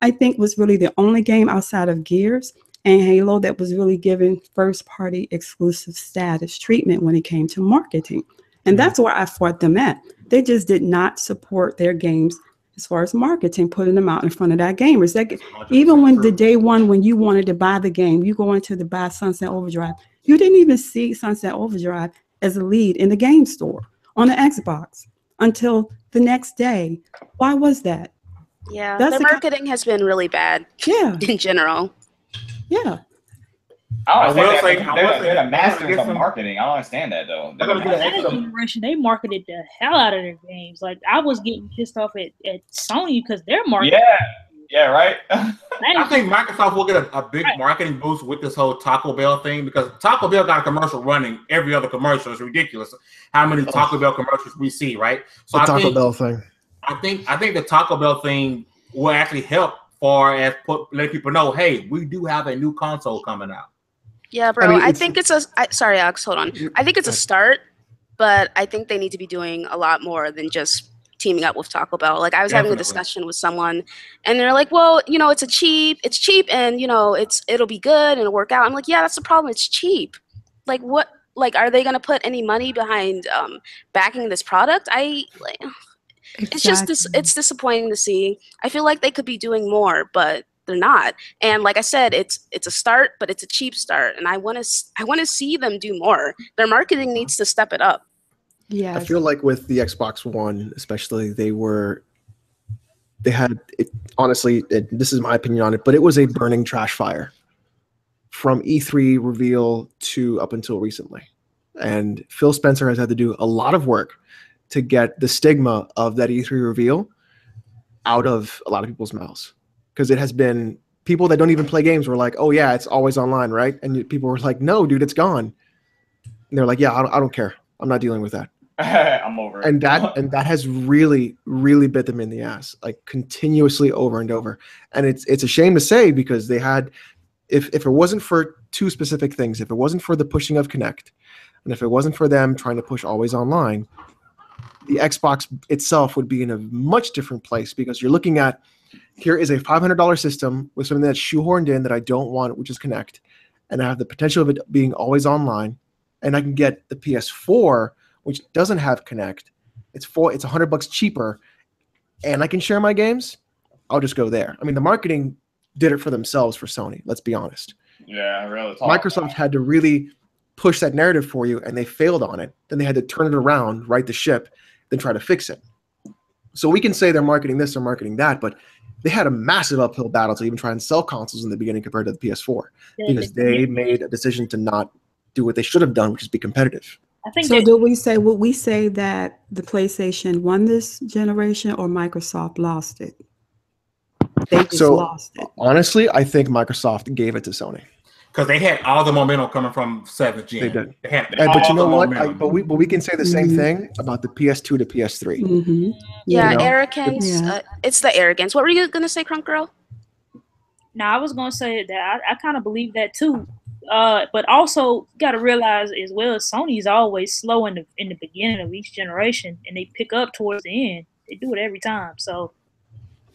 I think, was really the only game outside of Gears and Halo that was really given first party exclusive status treatment when it came to marketing. And that's where I fought them at. They just did not support their games as far as marketing, putting them out in front of that gamers. Even when the day one, when you wanted to buy the game, you go into the buy Sunset Overdrive, you didn't even see Sunset Overdrive as a lead in the game store on the Xbox until the next day. Why was that? Yeah, their marketing has been really bad. Yeah, in general. Yeah. I don't understand that. They're the masters of marketing. I don't understand that, though. That generation, they marketed the hell out of their games. Like, I was getting pissed off at Sony because their marketing. Yeah, right. I think Microsoft will get a big marketing boost with this whole Taco Bell thing, because Taco Bell got a commercial running every other commercial. It's ridiculous how many Taco Bell commercials we see, right? So the Taco Bell thing. I think the Taco Bell thing will actually help far as letting people know, hey, we do have a new console coming out. Yeah, bro. I think it's sorry, Alex, hold on. I think it's a start, but I think they need to be doing a lot more than just teaming up with Taco Bell. Like, I was having a discussion with someone, and they're like, well, it's cheap, and it'll be good and it'll work out. I'm like, yeah, that's the problem. It's cheap. like what? Like, are they gonna put any money behind backing this product? It's just it's disappointing to see. I feel like they could be doing more, but they're not. And like I said, it's a start, but it's a cheap start. And I want to see them do more. Their marketing needs to step it up. Yeah, I feel like with the Xbox One, especially, they had it, honestly. This is my opinion on it, but it was a burning trash fire from E3 reveal to up until recently. And Phil Spencer has had to do a lot of work to get the stigma of that E3 reveal out of a lot of people's mouths. Because it has been people that don't even play games were like, oh yeah, it's always online, right? And people were like, no, dude, it's gone. And they're like, yeah, I don't care. I'm not dealing with that. I'm over it. And that has really, really bit them in the ass, like continuously over and over. And it's a shame to say, because they had, if it wasn't for two specific things, if it wasn't for the pushing of Kinect, and if it wasn't for them trying to push always online, the Xbox itself would be in a much different place, because you're looking at, here is a $500 system with something that's shoehorned in that I don't want, which is Kinect, and I have the potential of it being always online, and I can get the PS4, which doesn't have Kinect. It's $100 cheaper, and I can share my games. I'll just go there. I mean, the marketing did it for themselves for Sony. Let's be honest. Yeah, really. Microsoft had to really push that narrative for you, and they failed on it. Then they had to turn it around, right the ship, then try to fix it. So we can say they're marketing this or marketing that, but they had a massive uphill battle to even try and sell consoles in the beginning compared to the PS4, because they made a decision to not do what they should have done, which is be competitive. I think so. Would we say that the PlayStation won this generation, or Microsoft lost it? They just lost it. Honestly, I think Microsoft gave it to Sony. Because they had all the momentum coming from 7th gen. They did. They had but you know what? But we can say the same thing about the PS2 to PS3. Mm-hmm. Yeah, you know? Arrogance. Yeah. It's the arrogance. What were you going to say, Crunk Girl? No, I was going to say that I kind of believe that too. But also, got to realize as well, Sony's always slow in the beginning of each generation, and they pick up towards the end. They do it every time. So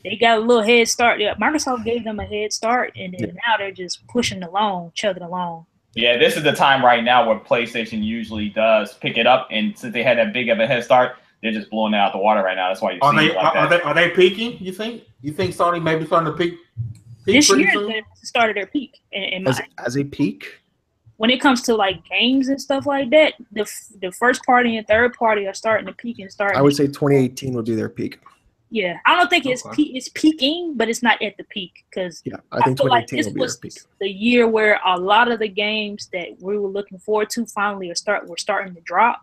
they got a little head start. Yeah, Microsoft gave them a head start, and then now they're just pushing along, chugging along. Yeah, this is the time right now where PlayStation usually does pick it up, and since they had that big of a head start, they're just blowing it out the water right now. That's why you see it like that. Are they peaking? You think Sony may be starting to peak this year? They started their peak. As a peak. When it comes to like games and stuff like that, the first party and third party are starting to peak and start. I would say 2018 will be their peak. Yeah, I don't think it's peaking, but it's not at the peak, because I think 2018 will be their peak. The year where a lot of the games that we were looking forward to finally were starting to drop,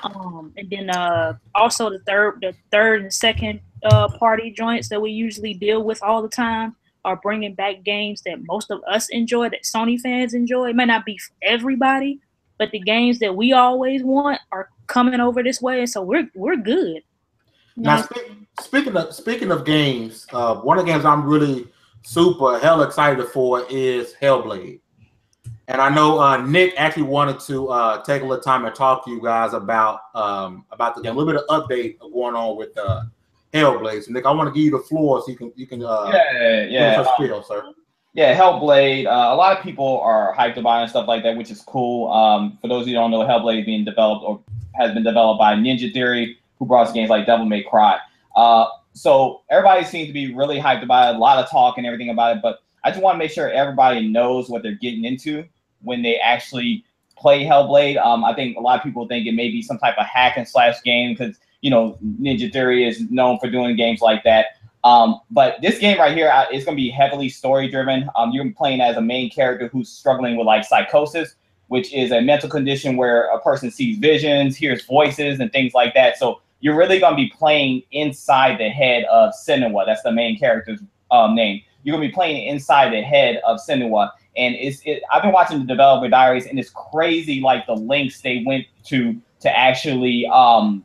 and then also the third and second party joints that we usually deal with all the time are bringing back games that most of us enjoy, that Sony fans enjoy. It may not be for everybody, but the games that we always want are coming over this way, and so we're good. Now, speaking of games, one of the games I'm really super hell excited for is Hellblade, and I know Nick actually wanted to take a little time and talk to you guys about the game, a little bit of update of going on with Hellblade. So Nick, I want to give you the floor so you can spiel, sir. Yeah, Hellblade. A lot of people are hyped about it and stuff like that, which is cool. For those who don't know, Hellblade is being developed or has been developed by Ninja Theory, who brought us games like Devil May Cry. So everybody seems to be really hyped about it, a lot of talk and everything about it, but I just want to make sure everybody knows what they're getting into when they actually play Hellblade. I think a lot of people think it may be some type of hack and slash game because, you know, Ninja Theory is known for doing games like that. But this game right here is going to be heavily story driven. You're playing as a main character who's struggling with like psychosis, which is a mental condition where a person sees visions, hears voices and things like that. So you're really going to be playing inside the head of Senua. That's the main character's name. You're going to be playing inside the head of Senua. And I've been watching the developer diaries, and it's crazy like the lengths they went to actually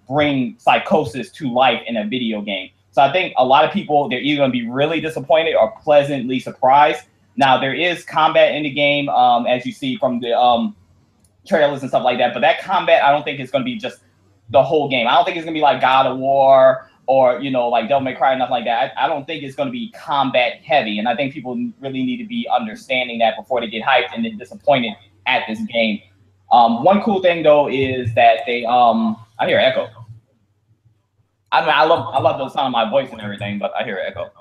bring psychosis to life in a video game. So I think a lot of people, they're either going to be really disappointed or pleasantly surprised. Now, there is combat in the game, as you see from the trailers and stuff like that. But that combat, I don't think it's going to be just the whole game. I don't think it's going to be like God of War or, you know, like Devil May Cry, nothing like that. I don't think it's going to be combat heavy. And I think people really need to be understanding that before they get hyped and then disappointed at this game. One cool thing though is that they I hear echo. I mean, I love the sound of my voice and everything, but I hear echo.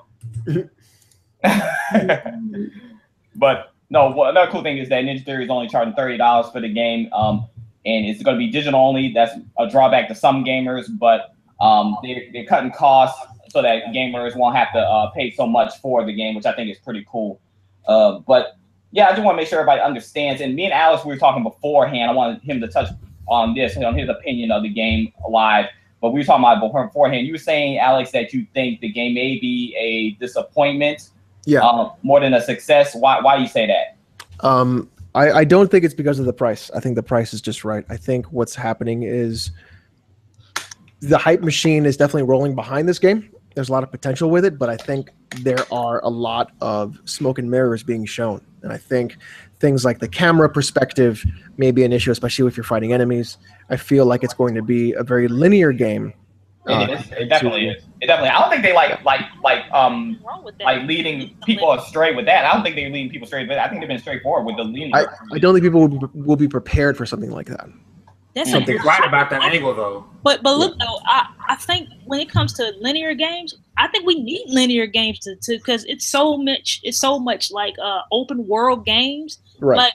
But no, another cool thing is that Ninja Theory is only charging $30 for the game, and it's going to be digital only. That's a drawback to some gamers, but they're cutting costs so that gamers won't have to pay so much for the game, which I think is pretty cool. But yeah, I just want to make sure everybody understands. And me and Alex, we were talking beforehand. I wanted him to touch on this, on his opinion of the game live. But we were talking about beforehand. You were saying, Alex, that you think the game may be a disappointment, more than a success. Why do you say that? I don't think it's because of the price. I think the price is just right. I think what's happening is the hype machine is definitely rolling behind this game. There's a lot of potential with it, but I think there are a lot of smoke and mirrors being shown. And I think things like the camera perspective may be an issue, especially if you're fighting enemies. I feel like it's going to be a very linear game. It definitely is. It definitely. I don't think they like leading people astray with that. I don't think they're leading people astray, but I think they've been straightforward with the linear. I don't think people will be prepared for something like that. That's You're right about that angle, though. But look though, I think when it comes to linear games, I think we need linear games to because it's so much like open world games. Right. Like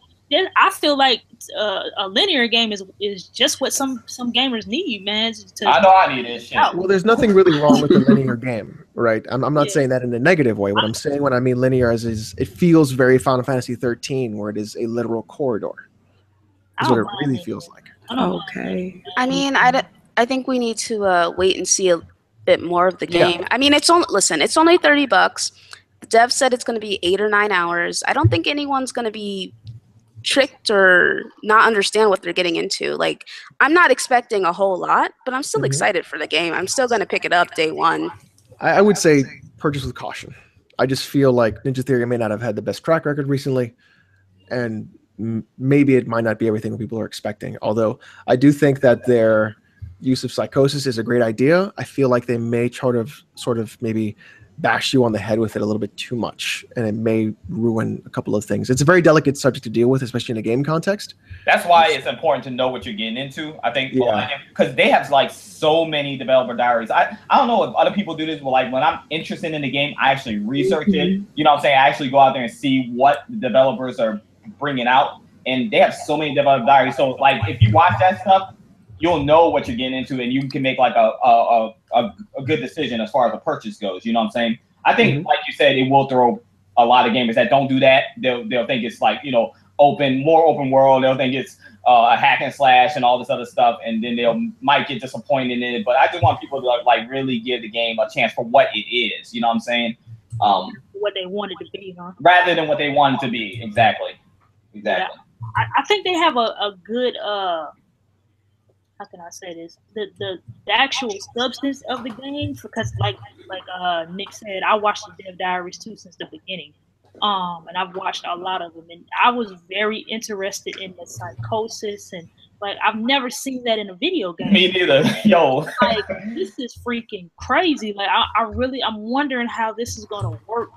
I feel like a linear game is just what some gamers need, man. I know I need this shit. Well, there's nothing really wrong with a linear game, right? I'm not saying that in a negative way. What I'm saying when I mean linear is it feels very Final Fantasy 13, where it is a literal corridor. Is what it really feels like. Okay. I mean, I think we need to wait and see a bit more of the game. I mean, it's only $30. The dev said it's going to be 8 or 9 hours. I don't think anyone's going to be tricked or not understand what they're getting into. Like, I'm not expecting a whole lot, but I'm still excited for the game. I'm still going to pick it up day one. I would say purchase with caution. I just feel like Ninja Theory may not have had the best track record recently, and maybe it might not be everything people are expecting. Although I do think that their use of psychosis is a great idea. I feel like they may sort of maybe bash you on the head with it a little bit too much, and it may ruin a couple of things. It's a very delicate subject to deal with, especially in a game context. That's why it's important to know what you're getting into. I think because they have like so many developer diaries. I don't know if other people do this, but like when I'm interested in the game, I actually research it. You know what I'm saying? I actually go out there and see what the developers are bringing out, and they have so many developer diaries. So like if you watch that stuff, you'll know what you're getting into, and you can make like a good decision as far as the purchase goes. You know what I'm saying? I think, like you said, it will throw a lot of gamers that don't do that. They'll think it's like, you know, more open world. They'll think it's a hack and slash and all this other stuff, and then might get disappointed in it. But I just want people to like really give the game a chance for what it is. You know what I'm saying? What they wanted to be, huh? Rather than what they wanted to be. Exactly. Yeah. I think they have a good how can I say this? The actual substance of the game, because like Nick said, I watched the dev diaries too since the beginning. And I've watched a lot of them, and I was very interested in the psychosis, and like I've never seen that in a video game. Me neither. Yo. Like, this is freaking crazy. Like I'm wondering how this is gonna work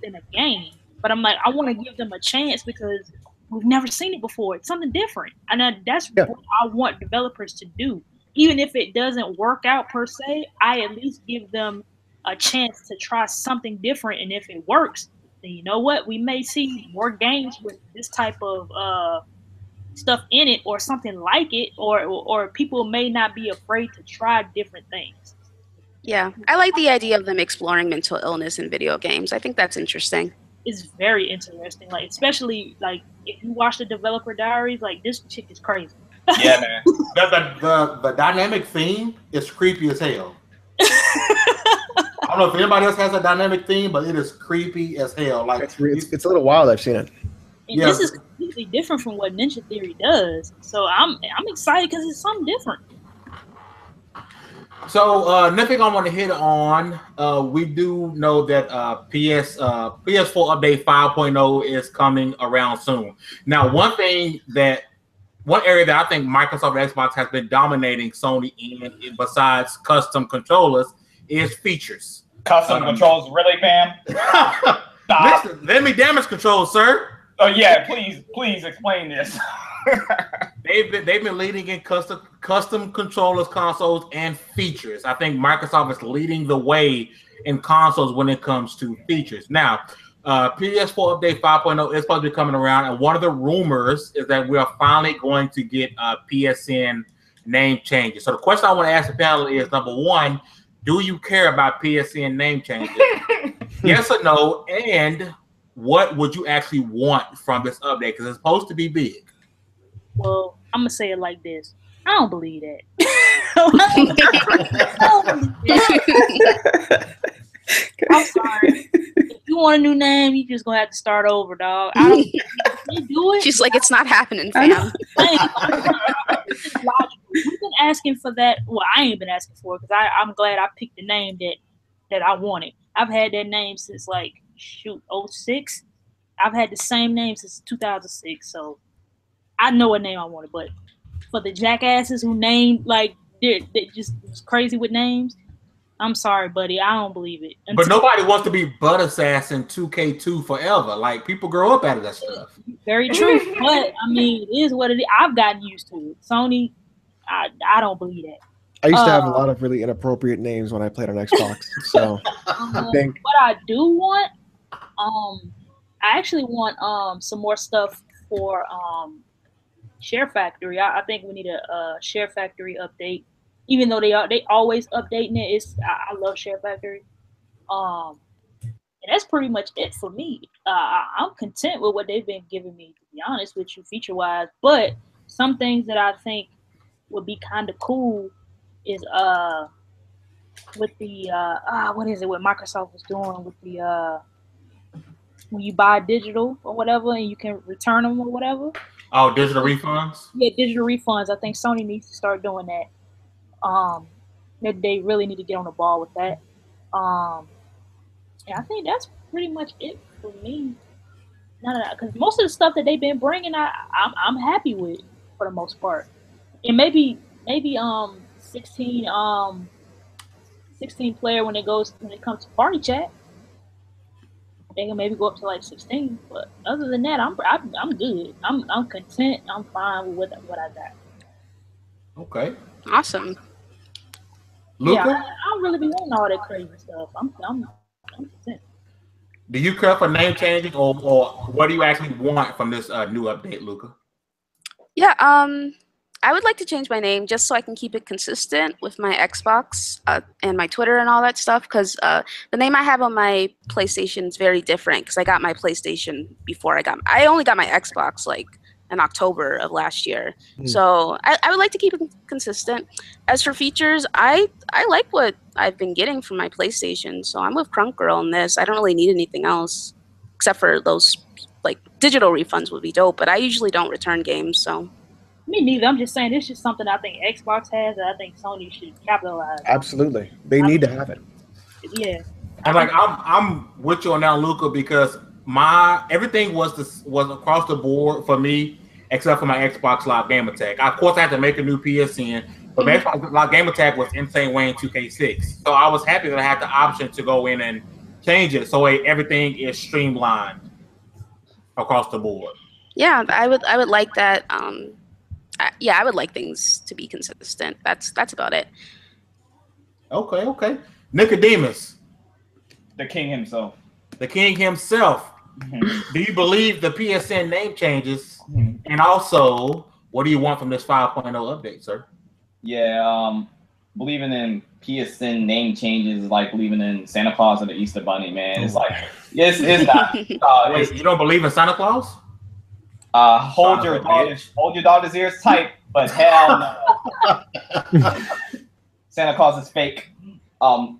in a game. But I'm like, I want to give them a chance because we've never seen it before. It's something different. And that's what I want developers to do. Even if it doesn't work out per se, I at least give them a chance to try something different. And if it works, then you know what? We may see more games with this type of stuff in it or something like it, or people may not be afraid to try different things. Yeah, I like the idea of them exploring mental illness in video games. I think that's interesting. It's very interesting, like especially like if you watch the developer diaries, like this chick is crazy. Yeah, man. The dynamic theme is creepy as hell. I don't know if anybody else has a dynamic theme, but it is creepy as hell. Like it's a little wild. I've seen it. And this is completely different from what Ninja Theory does. So I'm excited because it's something different. So nothing I want to hit on. We do know that PS4 update 5.0 is coming around soon. Now, one area that I think Microsoft and Xbox has been dominating Sony in besides custom controllers is features. Custom controls, really, fam? Listen, let me damage control, sir. Oh yeah, please explain this. They've been leading in custom controllers, consoles, and features. I think Microsoft is leading the way in consoles when it comes to features. Now, PS4 update 5.0 is supposed to be coming around, and one of the rumors is that we are finally going to get PSN name changes. So the question I want to ask the panel is, number one, do you care about PSN name changes? Yes or no? And what would you actually want from this update? Because it's supposed to be big. Well, I'm gonna say it like this. I don't believe that. I'm sorry. If you want a new name, you just gonna have to start over, dog. I don't you do it. She's like, it's not happening, fam. It's logical. We've been asking for that. Well, I ain't been asking for it because I'm glad I picked the name that I wanted. I've had that name since like 06. I've had the same name since 2006, so I know what name I wanted. But for the jackasses who named like they just crazy with names, I'm sorry, buddy, I don't believe it. But nobody wants to be Butt Assassin 2K2 forever. Like, people grow up out of that stuff. Very true. But I mean, it is what it is. I've gotten used to it. Sony, I don't believe that. I used to have a lot of really inappropriate names when I played on Xbox. So I think what I do want, I actually want some more stuff for Share Factory. I think we need a Share Factory update. Even though they always updating it, I love Share Factory. And that's pretty much it for me. I'm content with what they've been giving me, to be honest with you, feature wise. But some things that I think would be kind of cool is with the what is it? What Microsoft was doing with the when you buy digital or whatever and you can return them or whatever. Oh, digital refunds? Yeah, digital refunds. I think Sony needs to start doing that. They really need to get on the ball with that. And I think that's pretty much it for me. Because most of the stuff that they've been bringing, I'm happy with for the most part. And maybe 16 player when it comes to party chat. They can maybe go up to like 16, but other than that, I'm good. I'm content. I'm fine with what I got. Okay. Awesome. Luca? Yeah, I don't really be wanting all that crazy stuff. I'm content. Do you care for name changes, or what do you actually want from this new update, Luca? Yeah, I would like to change my name just so I can keep it consistent with my Xbox and my Twitter and all that stuff, because the name I have on my PlayStation is very different because I got my PlayStation before I only got my Xbox like in October of last year. So I would like to keep it consistent. As for features, I like what I've been getting from my PlayStation, so I'm with Crunk Girl in this. I don't really need anything else except for those like digital refunds would be dope, but I usually don't return games, so. Me neither. I'm just saying it's just something I think Xbox has that I think Sony should capitalize on. Absolutely. They need to have it. Yeah. And like I'm with you on that, Luca, because everything was across the board for me except for my Xbox Live Game Attack. Of course I had to make a new PSN, but my Xbox Live Game Attack was insane way in 2K6. So I was happy that I had the option to go in and change it so everything is streamlined across the board. Yeah, I would like that. Yeah, I would like things to be consistent. That's about it. Okay. Nickodemus. The king himself. The king himself. Do you believe the PSN name changes? And also, what do you want from this 5.0 update, sir? Yeah, believing in PSN name changes is like believing in Santa Claus or the Easter Bunny, man. It's like, it's not. Wait, you don't believe in Santa Claus? Hold your daughter's ears tight, but hell no. Santa Claus is fake. Nah,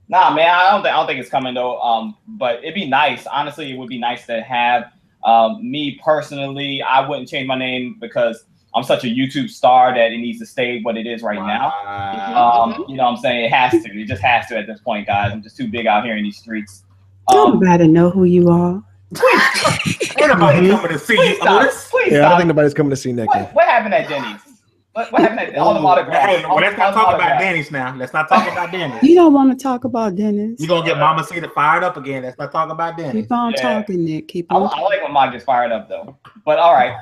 man, I don't think it's coming though. But it'd be nice. Honestly, it would be nice to have. Me personally, I wouldn't change my name because I'm such a YouTube star that it needs to stay what it is right now. You know what I'm saying? It has to. It just has to at this point, guys. I'm just too big out here in these streets. Nobody know who you are. Ain't nobody coming to see you. Please I don't think nobody's coming to see Nick. What happened at Denny's? What happened? All the autographs. Well, let's not talk about Dennis now. Let's not talk about Dennis. You don't want to talk about Dennis. You're gonna get Mamacita fired up again. Let's not talk about Dennis. Keep on talking, Nick. Keep on. I like when Mom gets fired up though. But all right.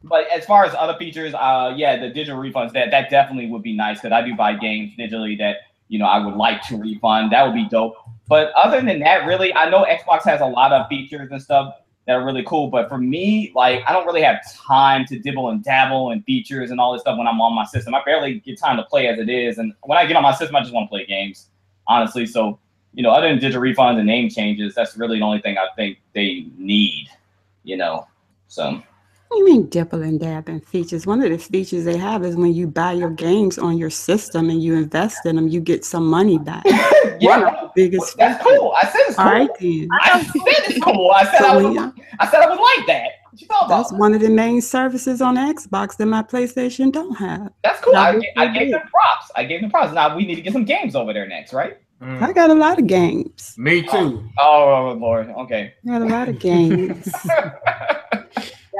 But as far as other features, the digital refunds that definitely would be nice because I do buy games digitally that I would like to refund. That would be dope. But other than that, really, I know Xbox has a lot of features and stuff that are really cool. But for me, like, I don't really have time to dibble and dabble in features and all this stuff when I'm on my system. I barely get time to play as it is. And when I get on my system, I just want to play games, honestly. So, other than digital refunds and name changes, that's really the only thing I think they need, so. What do you mean dibble and dab in features? One of the features they have is when you buy your games on your system and you invest in them, you get some money back. Yeah, biggest that's cool. I said it's cool. All right, then. I said it's cool. I said I would like that. What you talking about? That's one of the main services on Xbox that my PlayStation don't have. That's cool. I gave them props. Now we need to get some games over there next, right? I got a lot of games. Me too. Oh Lord. Okay. I got a lot of games.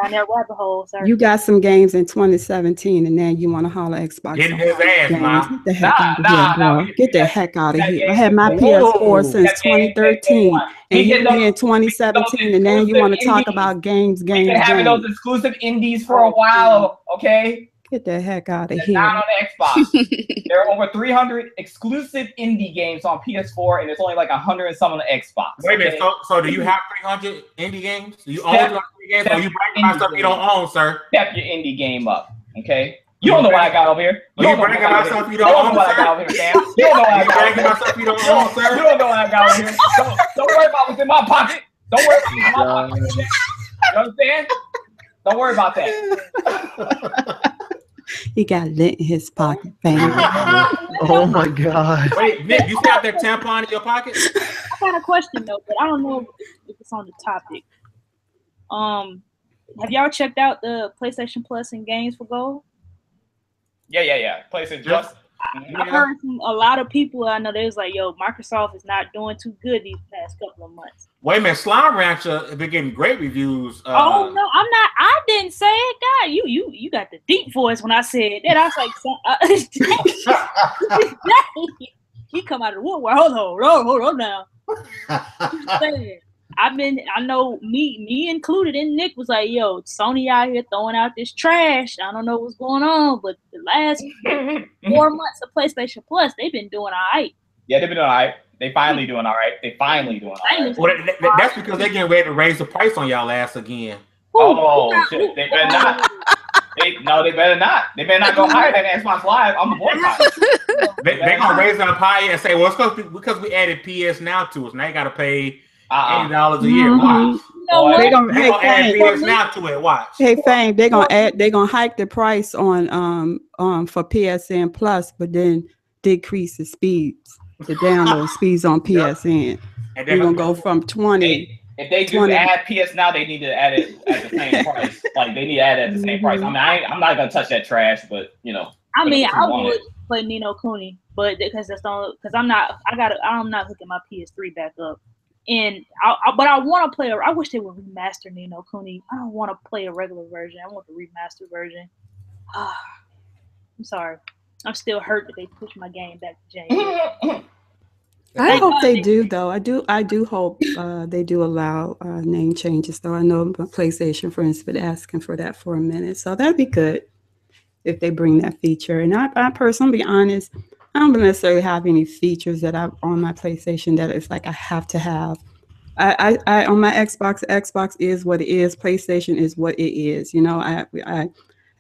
Down there rabbit hole, sir. You got some games in 2017, and then you want to holler Xbox. Get his ass, man. Get the heck out of here, bro. Get the heck out of here. I had my PS4 since 2013, and you in 2017, and then you want to talk about games. We've been having those exclusive indies for a while, okay? Get the heck out of here. Not on Xbox. There are over 300 exclusive indie games on PS4, and it's only like 100 and some on the Xbox. Wait a minute. So do you have 300 indie games? Do you own 300 games? Or you bragging about stuff you don't own, sir? Step your indie game up, okay? You don't know what I got over here. You bragging about stuff you don't own, sir? You don't know what I got over here, Sam. You don't know what I got over bragging about stuff you don't own, sir? You don't know what I got over here. Don't worry about what's in my pocket. Don't worry about what's in my pocket. You understand? Don't worry about that. He got lint in his pocket, fam. Oh my God. Wait, Nick, you still have that tampon in your pocket? I got a question though, but I don't know if it's on the topic. Have y'all checked out the PlayStation Plus and Games for Gold? Yeah. PlayStation Plus. I've heard from a lot of people I know they was like, yo, Microsoft is not doing too good these past couple of months. Wait a minute, Slime Rancher has been getting great reviews. Oh no, I'm not. I didn't say it, God. You got the deep voice when I said that. I was like, he come out of the woodwork. Hold on now. I know me included, and Nick was like, yo, Sony out here throwing out this trash. I don't know what's going on, but the last 4 months of PlayStation Plus, they've been doing all right. Yeah, they've been doing all right. They finally doing all right. Well, that's because they're getting ready to raise the price on y'all ass again. Shit. They better not. They better not. They better not go higher than Xbox Live. I'm a boycott. They're going to raise it up higher and say, well, it's because we added PS Now to us. Now you got to pay $80 a year. Watch. They're gonna add PS Now to it. Watch. Hey, Fame, they're gonna hike the price on for PSN Plus, but then decrease the speeds, the download speeds on PSN. And they're gonna go from 20. If they do add PS Now, they need to add it at the same price. Like they need to add it at the same price. I mean, I'm not gonna touch that trash, but I mean, I would play Nino Kuni, but because I'm not hooking my PS3 back up. And but I want to play. I wish they would remaster Nino Kuni. I don't want to play a regular version. I want the remastered version. I'm sorry. I'm still hurt that they pushed my game back to January. I hope they do, though. I do hope they do allow name changes. Though I know my PlayStation friends been asking for that for a minute, so that'd be good if they bring that feature. And I personally, be honest, I don't necessarily have any features that I've on my PlayStation that it's like I have to have. I on my Xbox is what it is. PlayStation is what it is. I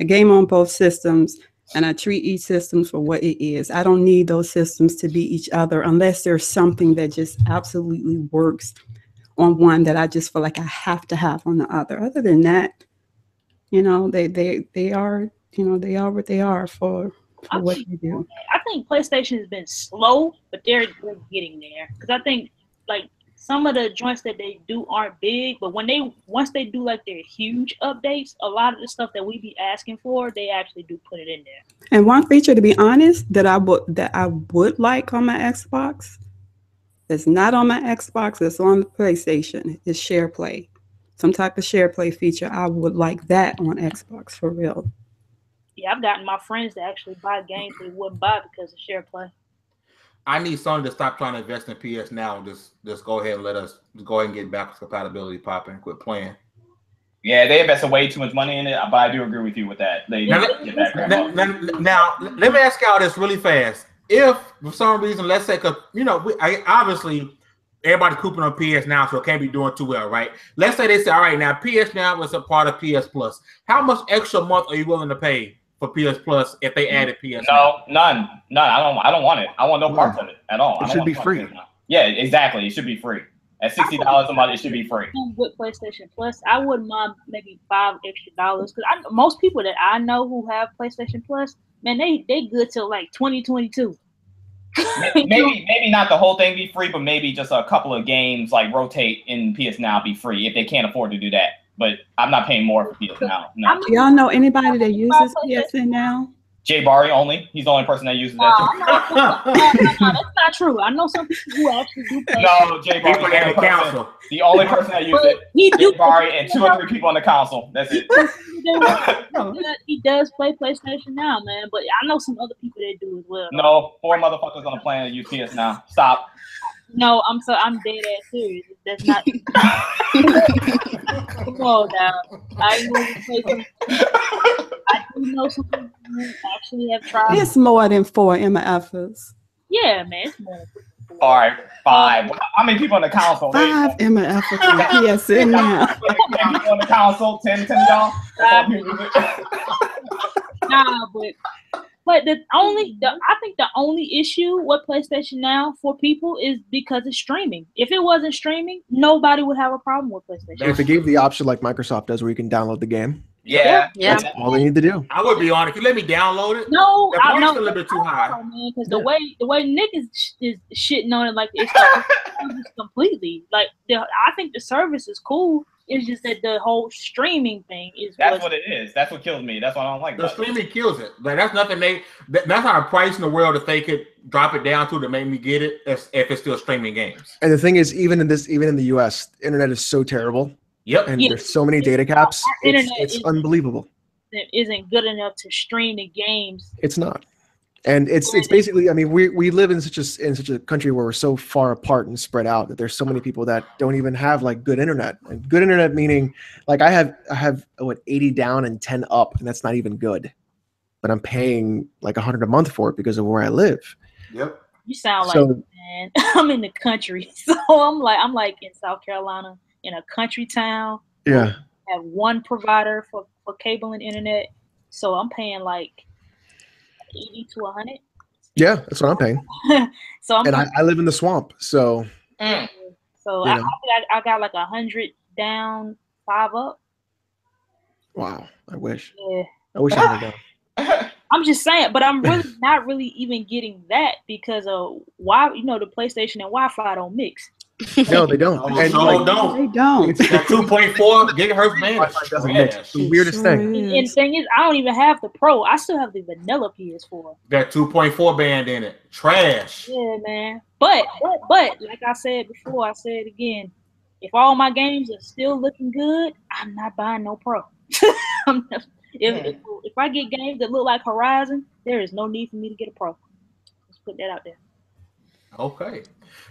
game on both systems, and I treat each system for what it is. I don't need those systems to be each other unless there's something that just absolutely works on one that I just feel like I have to have on the other. Other than that, they are what they are for what they do. I think PlayStation has been slow, but they're getting there. Because I think like some of the joints that they do aren't big, but once they do like their huge updates, a lot of the stuff that we be asking for, they actually do put it in there. And one feature, to be honest, that I would like on my Xbox, that's not on my Xbox, that's on the PlayStation, is share play. Some type of share play feature. I would like that on Xbox for real. Yeah, I've gotten my friends to actually buy games they wouldn't buy because of share play. I need Sony to stop trying to invest in PS Now and just go ahead and let us go ahead and get backwards compatibility popping and quit playing. Yeah, they invested way too much money in it, but I do agree with you with that. Now, let me ask y'all this really fast. If for some reason, let's say, because obviously everybody cooping on PS Now, so it can't be doing too well, right? Let's say they say, all right, now PS Now is a part of PS Plus. How much extra month are you willing to pay for PS Plus if they added PS Now? None. I don't want it. I want no parts of it at all. It should be free. Yeah, exactly. It should be free. At $60 a month, it should be free. With PlayStation Plus, I wouldn't mind maybe $5 extra because most people that I know who have PlayStation Plus, man, they good till like 2022. maybe not the whole thing be free, but maybe just a couple of games like rotate in PS Now be free if they can't afford to do that. But I'm not paying more for PS Now. No. Do y'all know anybody that uses PSN now? Jay Barry only. He's the only person that uses that. No, that's not true. I know some people who actually do play. No, Jay Barry. The only person that uses it. Jay Barry and 2 or 3 people on the console. That's it. He does play PlayStation Now, man. But I know some other people that do as well. No, 4 motherfuckers on the planet use PS Now. Stop. No, I'm dead ass serious. That's not. Come on now. I do know some people who actually have tried. It's more than 4 MFs. Yeah, man, it's more. All right, 5. How many people on the console? 5 MFs on PSN now. 10 people on the console. 10 y'all. Nah, but I think the only issue with PlayStation Now for people is because it's streaming. If it wasn't streaming, nobody would have a problem with PlayStation. If they gave the option like Microsoft does where you can download the game. Yeah. That's all they need to do. I would be honest. If you let me download it, no, I know it's a little bit too high. Because the way Nick is shitting on it like it's completely like I think the service is cool. It's just that the whole streaming thing is. That's what it is. That's what kills me. That's what I don't like. The streaming kills it. Like that's nothing. That's not a price in the world if they could drop it down to make me get it. If it's still streaming games. And the thing is, even in the US, the internet is so terrible. Yep. And there's so many data caps. It's unbelievable. It isn't good enough to stream the games. It's not. And it's basically, I mean, we live in such a country where we're so far apart and spread out that there's so many people that don't even have like good internet. And good internet meaning like I have 80 down and 10 up, and that's not even good. But I'm paying like $100 a month for it because of where I live. Yep. You sound like, man, I'm in the country, so I'm like in South Carolina in a country town. Yeah. I have one provider for cable and internet, so I'm paying like 80 to 100. Yeah, that's what I'm paying. So I live in the swamp, so. So I got like 100 down, 5 up. Wow, I wish. Yeah. I wish I had it down. I'm just saying, but I'm really not really even getting that because of why the PlayStation and Wi-Fi don't mix. No, they don't. They don't. It's that 2.4 gigahertz band. Doesn't mix. The weirdest thing. And the thing is, I don't even have the Pro. I still have the vanilla PS4. That 2.4 band in it. Trash. Yeah, man. But like I said before, I said it again. If all my games are still looking good, I'm not buying no Pro. If I get games that look like Horizon, there is no need for me to get a Pro. Let's put that out there. Okay.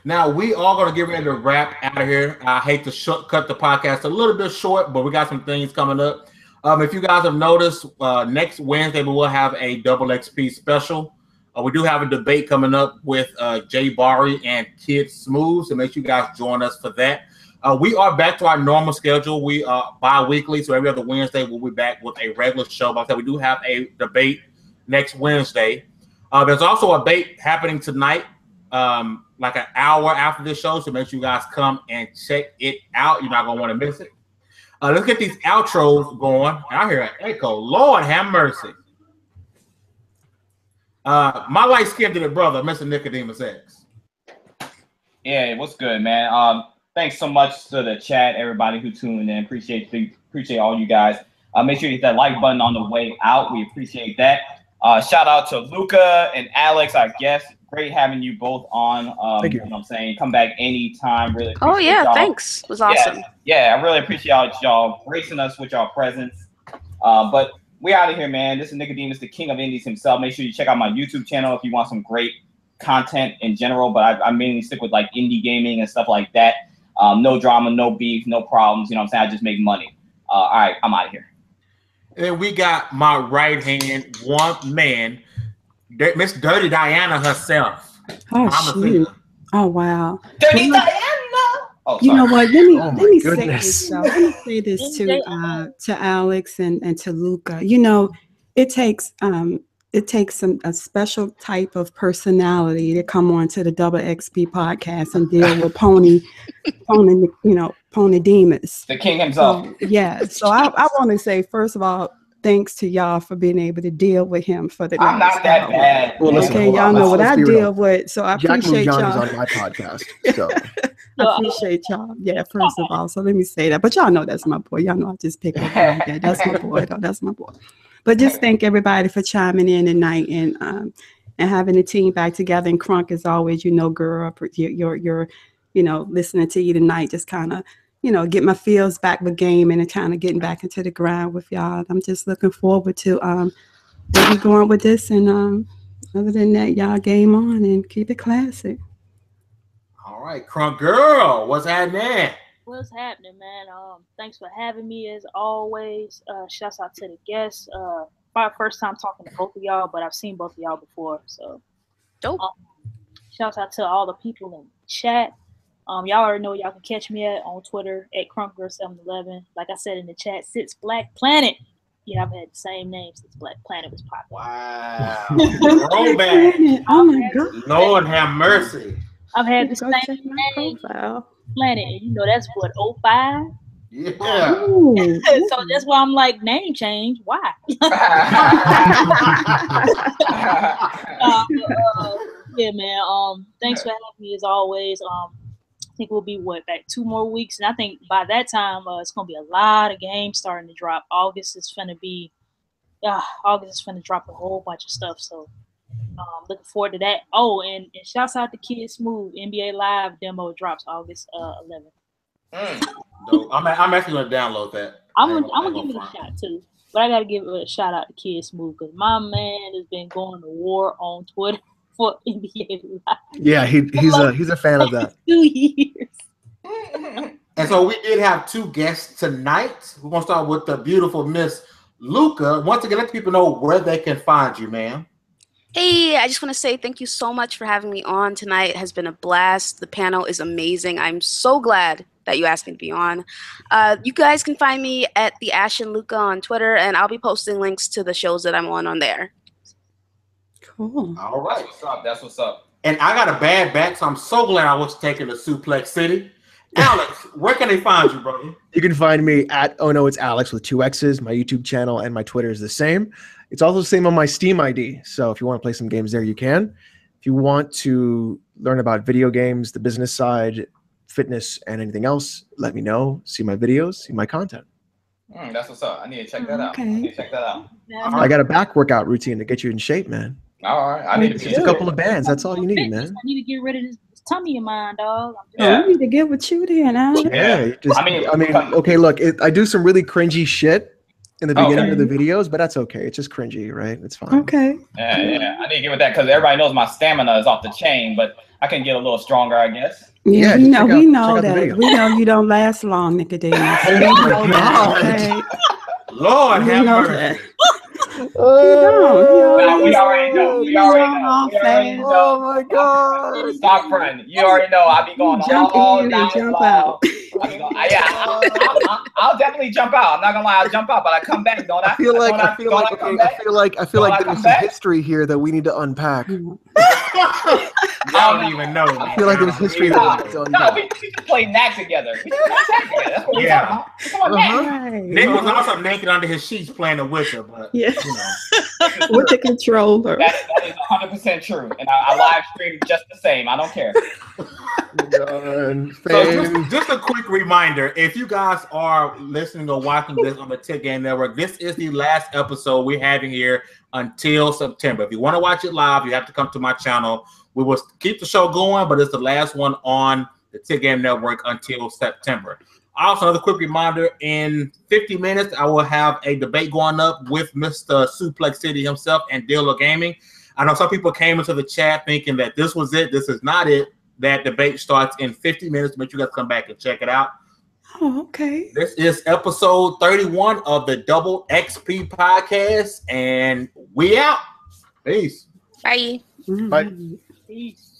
Now we are going to get ready to wrap out of here. I hate to cut the podcast a little bit short, but we got some things coming up. If you guys have noticed, next Wednesday we will have a double XP special. We do have a debate coming up with Jay Barry and KidSmoove, so make sure you guys join us for that. We are back to our normal schedule. We are bi-weekly, so every other Wednesday we'll be back with a regular show. But I said we do have a debate next Wednesday. There's also a debate happening tonight, like an hour after this show, so make sure you guys come and check it out. You're not going to want to miss it. Let's get these outros going. I hear an echo. Lord have mercy. My light-skinned brother, Mr. Nickodemus X. Yeah, what's good, man? Thanks so much to the chat, everybody who tuned in. Appreciate all you guys. Make sure you hit that like button on the way out. We appreciate that. Shout out to Luca and Alex, our guests. Great having you both on. Thank you. You know what I'm saying? Come back anytime. Really. Oh, yeah. Y'all. Thanks. It was awesome. Yeah, I really appreciate y'all gracing us with y'all presence. But we out of here, man. This is Nickodemus, the king of indies himself. Make sure you check out my YouTube channel if you want some great content in general, but I mainly stick with like indie gaming and stuff like that. No drama, no beef, no problems. You know what I'm saying? I just make money. All right, I'm out of here. And we got my right hand, one man, Miss Dirty Diana herself. Oh, shoot. Oh, wow. Dirty Diana. Oh, you know what? Let me say goodness. this. Let me say this to Alex and to Luca. You know, it takes a special type of personality to come on to the Double XP podcast and deal with Pony Demus. The king himself. So, yeah. So I want to say, first of all, thanks to y'all for being able to deal with him for the I'm not that bad. Well, listen, okay, y'all know what I deal with. So I appreciate y'all. Jack Johnny's on my podcast. So. I appreciate y'all. Yeah, first of all. So let me say that. But y'all know that's my boy. Y'all know I just pick up on that. That's my boy, though. That's my boy. But just thank everybody for chiming in tonight and having the team back together. And Crunk, as always, you know, girl, you're listening to you tonight, just kind of, get my feels back with gaming and kind of getting back into the grind with y'all. I'm just looking forward to where we going with this. And other than that, y'all game on and keep it classic. All right, Crunk Girl, what's happening? What's happening, man? Thanks for having me as always. Shouts out to the guests. My first time talking to both of y'all, but I've seen both of y'all before. So dope. Shouts out to all the people in the chat. Y'all already know y'all can catch me on Twitter at Crunk Girl 711. Like I said in the chat, since Black Planet. Yeah, I've had the same name since Black Planet was popular. Wow. Throwback. Oh my God. Lord have mercy. I've had the same name, Planet, and that's what 05. Yeah. So that's why I'm like, name change. Why? Yeah, man. Thanks for having me as always. I think we'll be back 2 more weeks, and I think by that time it's gonna be a lot of games starting to drop. August is gonna drop a whole bunch of stuff. So. Looking forward to that. Oh, and shouts out to KidSmoove. NBA Live demo drops August 11th. I'm actually gonna download that. I'm gonna give it a shot too, but I gotta give a shout out to KidSmoove because my man has been going to war on Twitter for NBA Live. Yeah, he's a fan of that. 2 years. And so we did have 2 guests tonight. We're gonna start with the beautiful Miss Luca. Once again, let people know where they can find you, ma'am. Hey, I just want to say thank you so much for having me on tonight. It has been a blast. The panel is amazing. I'm so glad that you asked me to be on. You guys can find me at the Ashen Luca on Twitter, and I'll be posting links to the shows that I'm on there. Cool. All right. That's what's up. That's what's up. And I got a bad back, so I'm so glad I was taking to Suplex City. Alex, where can they find you, brother? You can find me at it's Alex with 2 X's. My YouTube channel and my Twitter is the same. It's also the same on my Steam ID. So if you want to play some games there, you can. If you want to learn about video games, the business side, fitness, and anything else, let me know. See my videos, see my content. That's what's up. I need to check that out. Okay. I need to check that out. I got a back workout routine to get you in shape, man. All right. I need to Just a couple of bands. That's all you need, man. I need to get rid of this tummy of mine, dog. Yeah. You need to get with you then, Alex. Yeah. I mean, okay, look, I do some really cringy shit in the beginning of the videos, but that's okay. It's just cringy, right? It's fine. Okay. Yeah. I need to get with that because everybody knows my stamina is off the chain, but I can get a little stronger, I guess. Yeah, we know that. We know you don't last long, Nickodemus. Oh my God. Lord have mercy. We already know. Oh my God. Stop fronting. You already know. I'll be going all night jump long. I'll definitely jump out. I'm not gonna lie, I'll jump out, but I come back, don't I? I feel like there's some history here that we need to unpack. I don't even know. I feel like there's history that we need to unpack. No, we can play knack together. We can play knack together. That's what we're talking about. Come on, Knack. Nick was also naked under his sheets playing The Witcher, but with the controller. That is 100% true, and I live stream just the same. I don't care. So just a quick reminder, if you guys are listening or watching this on the TiC Network, this is the last episode we're having here until September. If you want to watch it live, you have to come to my channel. We will keep the show going, but it's the last one on the TiC Game Network until September. Also, another quick reminder, in 50 minutes, I will have a debate going up with Mr. Suplex City himself and Dealer Gaming. I know some people came into the chat thinking that this was it. This is not it. That debate starts in 50 minutes. Make sure you guys come back and check it out. Oh, okay. This is episode 31 of the Double XP podcast, and we out. Peace. Bye. Bye. Peace.